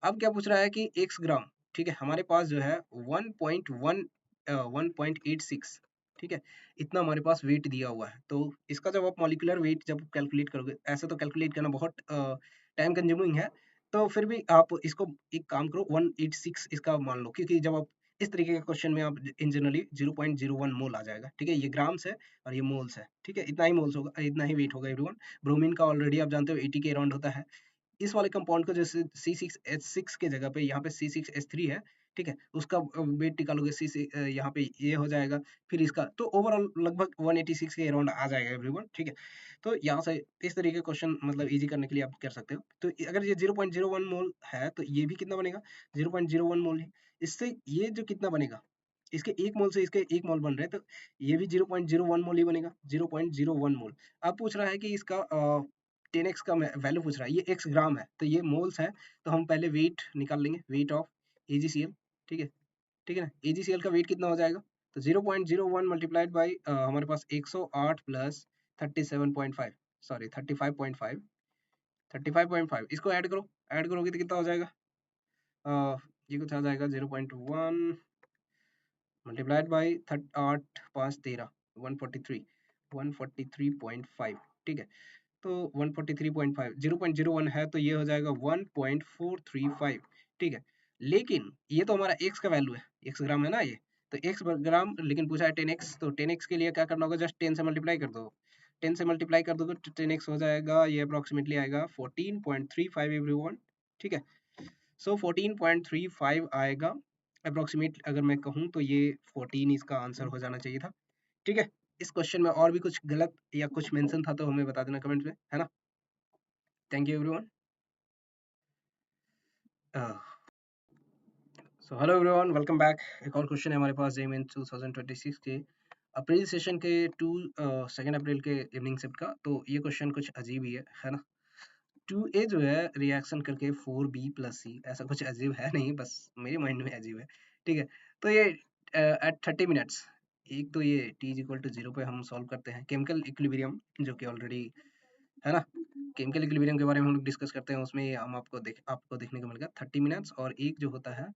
अब क्या पूछ रहा है कि x ग्राम, ठीक है, हमारे पास जो है 1.86, ठीक है, इतना हमारे पास वेट दिया हुआ है। तो इसका जब आप मॉलिक्यूलर वेट जब कैलकुलेट करोगे, ऐसे तो कैलकुलेट करना बहुत टाइम कंज्यूमिंग है, तो फिर भी आप इसको एक काम करो 186 इसका मान लो, क्योंकि जब आप इस तरीके के क्वेश्चन में आप इन जनरली 0.01 मोल आ जाएगा, ठीक है। ये ग्राम्स है और ये मोल्स है, ठीक है, इतना ही मोल्स होगा, इतना ही वेट होगा एवरीवन। ब्रोमीन का ऑलरेडी आप जानते हो 80 के अराउंड होता है। इस वाले कंपाउंड को जैसे C6H6 के जगह पे यहाँ पे C6H3 है, ठीक है, उसका वेट निकालोगे यहाँ पे ये हो जाएगा, फिर इसका तो ओवरऑल लगभग 186 के अराउंड आ जाएगा एवरीवन, ठीक है। तो यहाँ से इस तरीके क्वेश्चन मतलब इजी करने के लिए आप कर सकते हो। तो अगर ये 0.01 मोल है तो ये भी कितना बनेगा, 0.01 मोल है। इससे ये जो कितना बनेगा, इसके एक मोल से इसके एक मोल बन रहे हैं, तो ये भी 0.01 मोल ही बनेगा, 0.01 मोल। अब पूछ रहा है कि इसका 10x का वैल्यू पूछ रहा है, ये x ग्राम है तो ये मोल्स है, तो हम पहले वेट निकाल लेंगे, वेट ऑफ AgCl, ठीक है, ठीक है ना। AgCl का वेट कितना हो जाएगा, तो 0.01 मल्टीप्लाइड बाई हमारे पास 108 प्लस 37.5, सॉरी 35.5, 35.5, इसको ऐड करो, ऐड करोगे तो कितना हो जाएगा, ये कुछ आ जाएगा 0.1 मल्टीप्लाइड बाई 8 5 13 143, 143.5, ठीक है। तो 143.5 0.01 है तो ये हो जाएगा 1.435, ठीक है। लेकिन ये तो हमारा x का वैल्यू है, x ग्राम है ना ये, तो x ग्राम, लेकिन पूछा है 10x, तो 10x के लिए क्या करना होगा, जस्ट 10 से मल्टीप्लाई कर दो, 10 से मल्टीप्लाई कर दोगे तो 10x हो जाएगा, ये अप्रोक्सीमेटली आएगा 14.35 एवरीवन, ठीक है। सो 14.35 आएगा अप्रोक्सीमेट, अगर मैं कहूँ तो ये 14 इसका आंसर हो जाना चाहिए था, ठीक है। इस क्वेश्चन में और भी कुछ गलत या कुछ मेंशन था तो हमें बता देना कमेंट में, है ना। Thank you everyone. So hello everyone, welcome back. एक और क्वेश्चन है हमारे पास जेईई मेंस 2026 के अप्रैल सेशन के 2 अप्रैल के इवनिंग शिफ्ट का। तो ये क्वेश्चन कुछ अजीब ही है ना। 2A जो है रिएक्शन करके 4B प्लस C, ऐसा कुछ अजीब है नहीं, बस मेरे माइंड में अजीब है, ठीक है। तो ये एट 30 मिनट्स, एक तो ये T इज इक्वल टू 0 पे हम सॉल्व करते हैं केमिकल इक्विलिब्रियम, जो कि ऑलरेडी है ना, केमिकल इक्विलिब्रियम के बारे में हम लोग डिस्कस करते हैं, उसमें हम आपको देखने को मिलेगा 30 मिनट्स, और एक जो होता है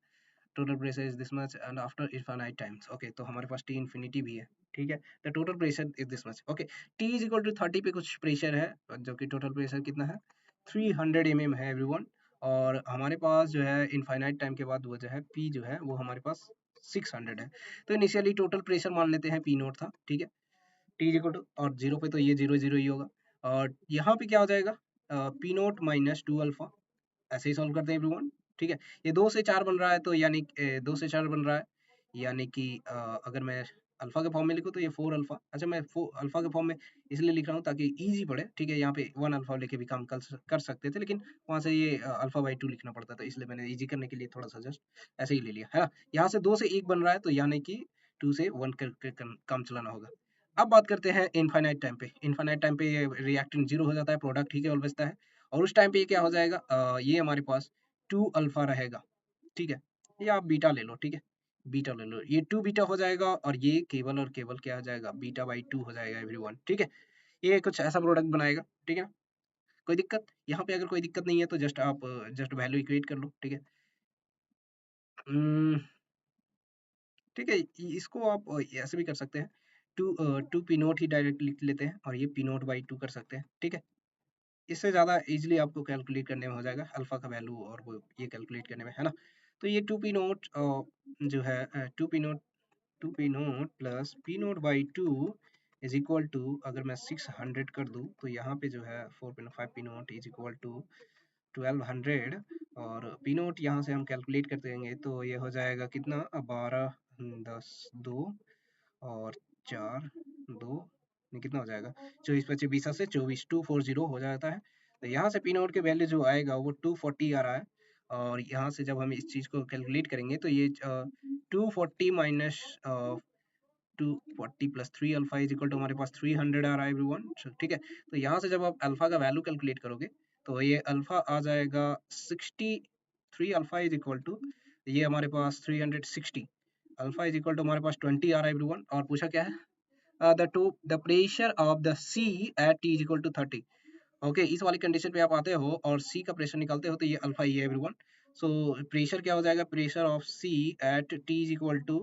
total pressure is this much and after infinite times, okay. तो हमारे पास T इन्फिनिटी भी है, ठीक है। The total pressure is this much, okay. T is equal to 30 पे कुछ प्रेशर है, जो कि टोटल प्रेशर कितना है 300 mm है एवरीवन। और हमारे पास जो है इनफाइनाइट टाइम के बाद वो जो है P जो है वो हमारे पास 600 है। तो इनिशियली टोटल प्रेशर मान लेते हैं P नोट था, ठीक है। T इक्वल टू, और जीरो पे तो ये जीरो जीरो ही होगा, और यहाँ पे क्या हो जाएगा P नोट माइनस 2 अल्फा, ऐसे ही सॉल्व करते हैं एवरीवन, ठीक है। ये 2 से 4 बन रहा है, तो यानी 2 से 4 बन रहा है, यानी कि अगर मैं अल्फा के फॉर्म में लिखो तो ये 4 अल्फा। अच्छा मैं अल्फा के फॉर्म में इसलिए लिख रहा हूँ ताकि इजी पड़े, ठीक है। यहाँ पे 1 अल्फा लेके भी काम कर सकते थे, लेकिन वहाँ से ये अल्फा बाई 2 लिखना पड़ता था, इसलिए मैंने इजी करने के लिए थोड़ा सा जस्ट ऐसे ही ले लिया, है ना। यहाँ से 2 से 1 बन रहा है, तो यानी कि 2 से 1 करके काम चलाना होगा। अब बात करते हैं इनफाइनाइट टाइम पे। इनफाइनाइट टाइम पे ये रिएक्टेंट 0 हो जाता है, प्रोडक्ट ठीक है और बचता है, और उस टाइम पे ये क्या हो जाएगा, ये हमारे पास 2 अल्फा रहेगा, ठीक है। या आप बीटा ले लो, ठीक है, बीटा ले लो, ये 2 बीटा हो जाएगा, और ये केवल और केवल क्या हो जाएगा, बीटा बाई 2 हो जाएगा एवरीवन, ठीक है। ये कुछ ऐसा प्रोडक्ट बनाएगा, ठीक है ना। कोई दिक्कत यहाँ पे? अगर कोई दिक्कत नहीं है तो जस्ट आप जस्ट वैल्यू इक्वेट कर लो, ठीक है। हम्म, ठीक है, इसको आप ऐसे भी कर सकते हैं, टू पी नोट ही डायरेक्ट लिख लेते हैं, और ये पी नोट बाई 2 कर सकते हैं, ठीक है। इससे ज़्यादा इजीली आपको कैलकुलेट करने में हो जाएगा अल्फा का वैल्यू, और वो ये कैलकुलेट करने में, है ना। तो ये टू पी नोट जो है two P naught plus P naught by 2 is equal to, अगर मैं 600 कर दूं तो यहाँ पे जो है 4.5 P naught is equal to 1200, और पी नोट यहाँ से हम कैलकुलेट कर देंगे तो ये हो जाएगा कितना, 12 10 2 और 4 2, ये कितना हो जाएगा, 24 25 20 से 24 240 हो जाता है। तो यहाँ से पी नोट के वैल्यू जो आएगा वो 240 आ रहा है, और यहाँ से जब हम इस चीज़ को कैलकुलेट करेंगे तो ये 240 minus 240 plus 3 alpha is equal to हमारे पास 300 आ रहा है एवरीवन, ठीक है। तो यहाँ से जब आप अल्फा का वैल्यू कैलकुलेट करोगे तो ये अल्फा आ जाएगा 63 अल्फा इज इक्वल टू, ये हमारे पास 360 अल्फा इज इक्वल टू हमारे पास 20 आ रहा है एवरीवन। और पूछा क्या है, the pressure of the C at T is equal to 30। Okay, इस वाली कंडीशन पे आप आते हो और सी का प्रेशर निकालते हो तो ये अल्फा ही है एवरीवन। सो प्रेशर क्या हो जाएगा, pressure of C at T is equal to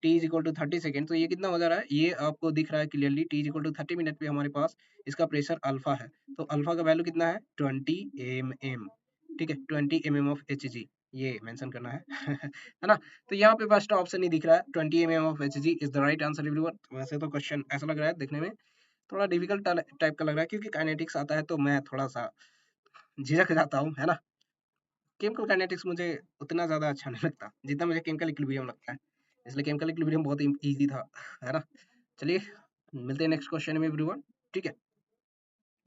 30 second. तो ये कितना हो जा रहा है, ये आपको दिख रहा है clearly, T is equal to 30 minute पे हमारे पास इसका प्रेशर अल्फा है। तो अल्फा का वैल्यू कितना है, 20 mm, ठीक है, 20 mm ऑफ एच जी, ये मेंशन करना है है ना। तो यहाँ पे फर्स्ट ऑप्शन ही दिख रहा है, 20 mm of H G is the right answer everyone. वैसे तो क्वेश्चन ऐसा लग रहा है देखने में थोड़ा डिफिकल्ट टाइप का लग रहा है, क्योंकि काइनेटिक्स आता है तो मैं थोड़ा सा झिझक जाता हूँ, है ना। केमिकल काइनेटिक्स मुझे उतना ज़्यादा अच्छा नहीं लगता जितना मुझे केमिकल इक्विलिब्रियम लगता है, इसलिए केमिकल इक्विलिब्रियम बहुत ईजी था, है ना। चलिए मिलते हैं नेक्स्ट क्वेश्चन में एवरीवन, ठीक है।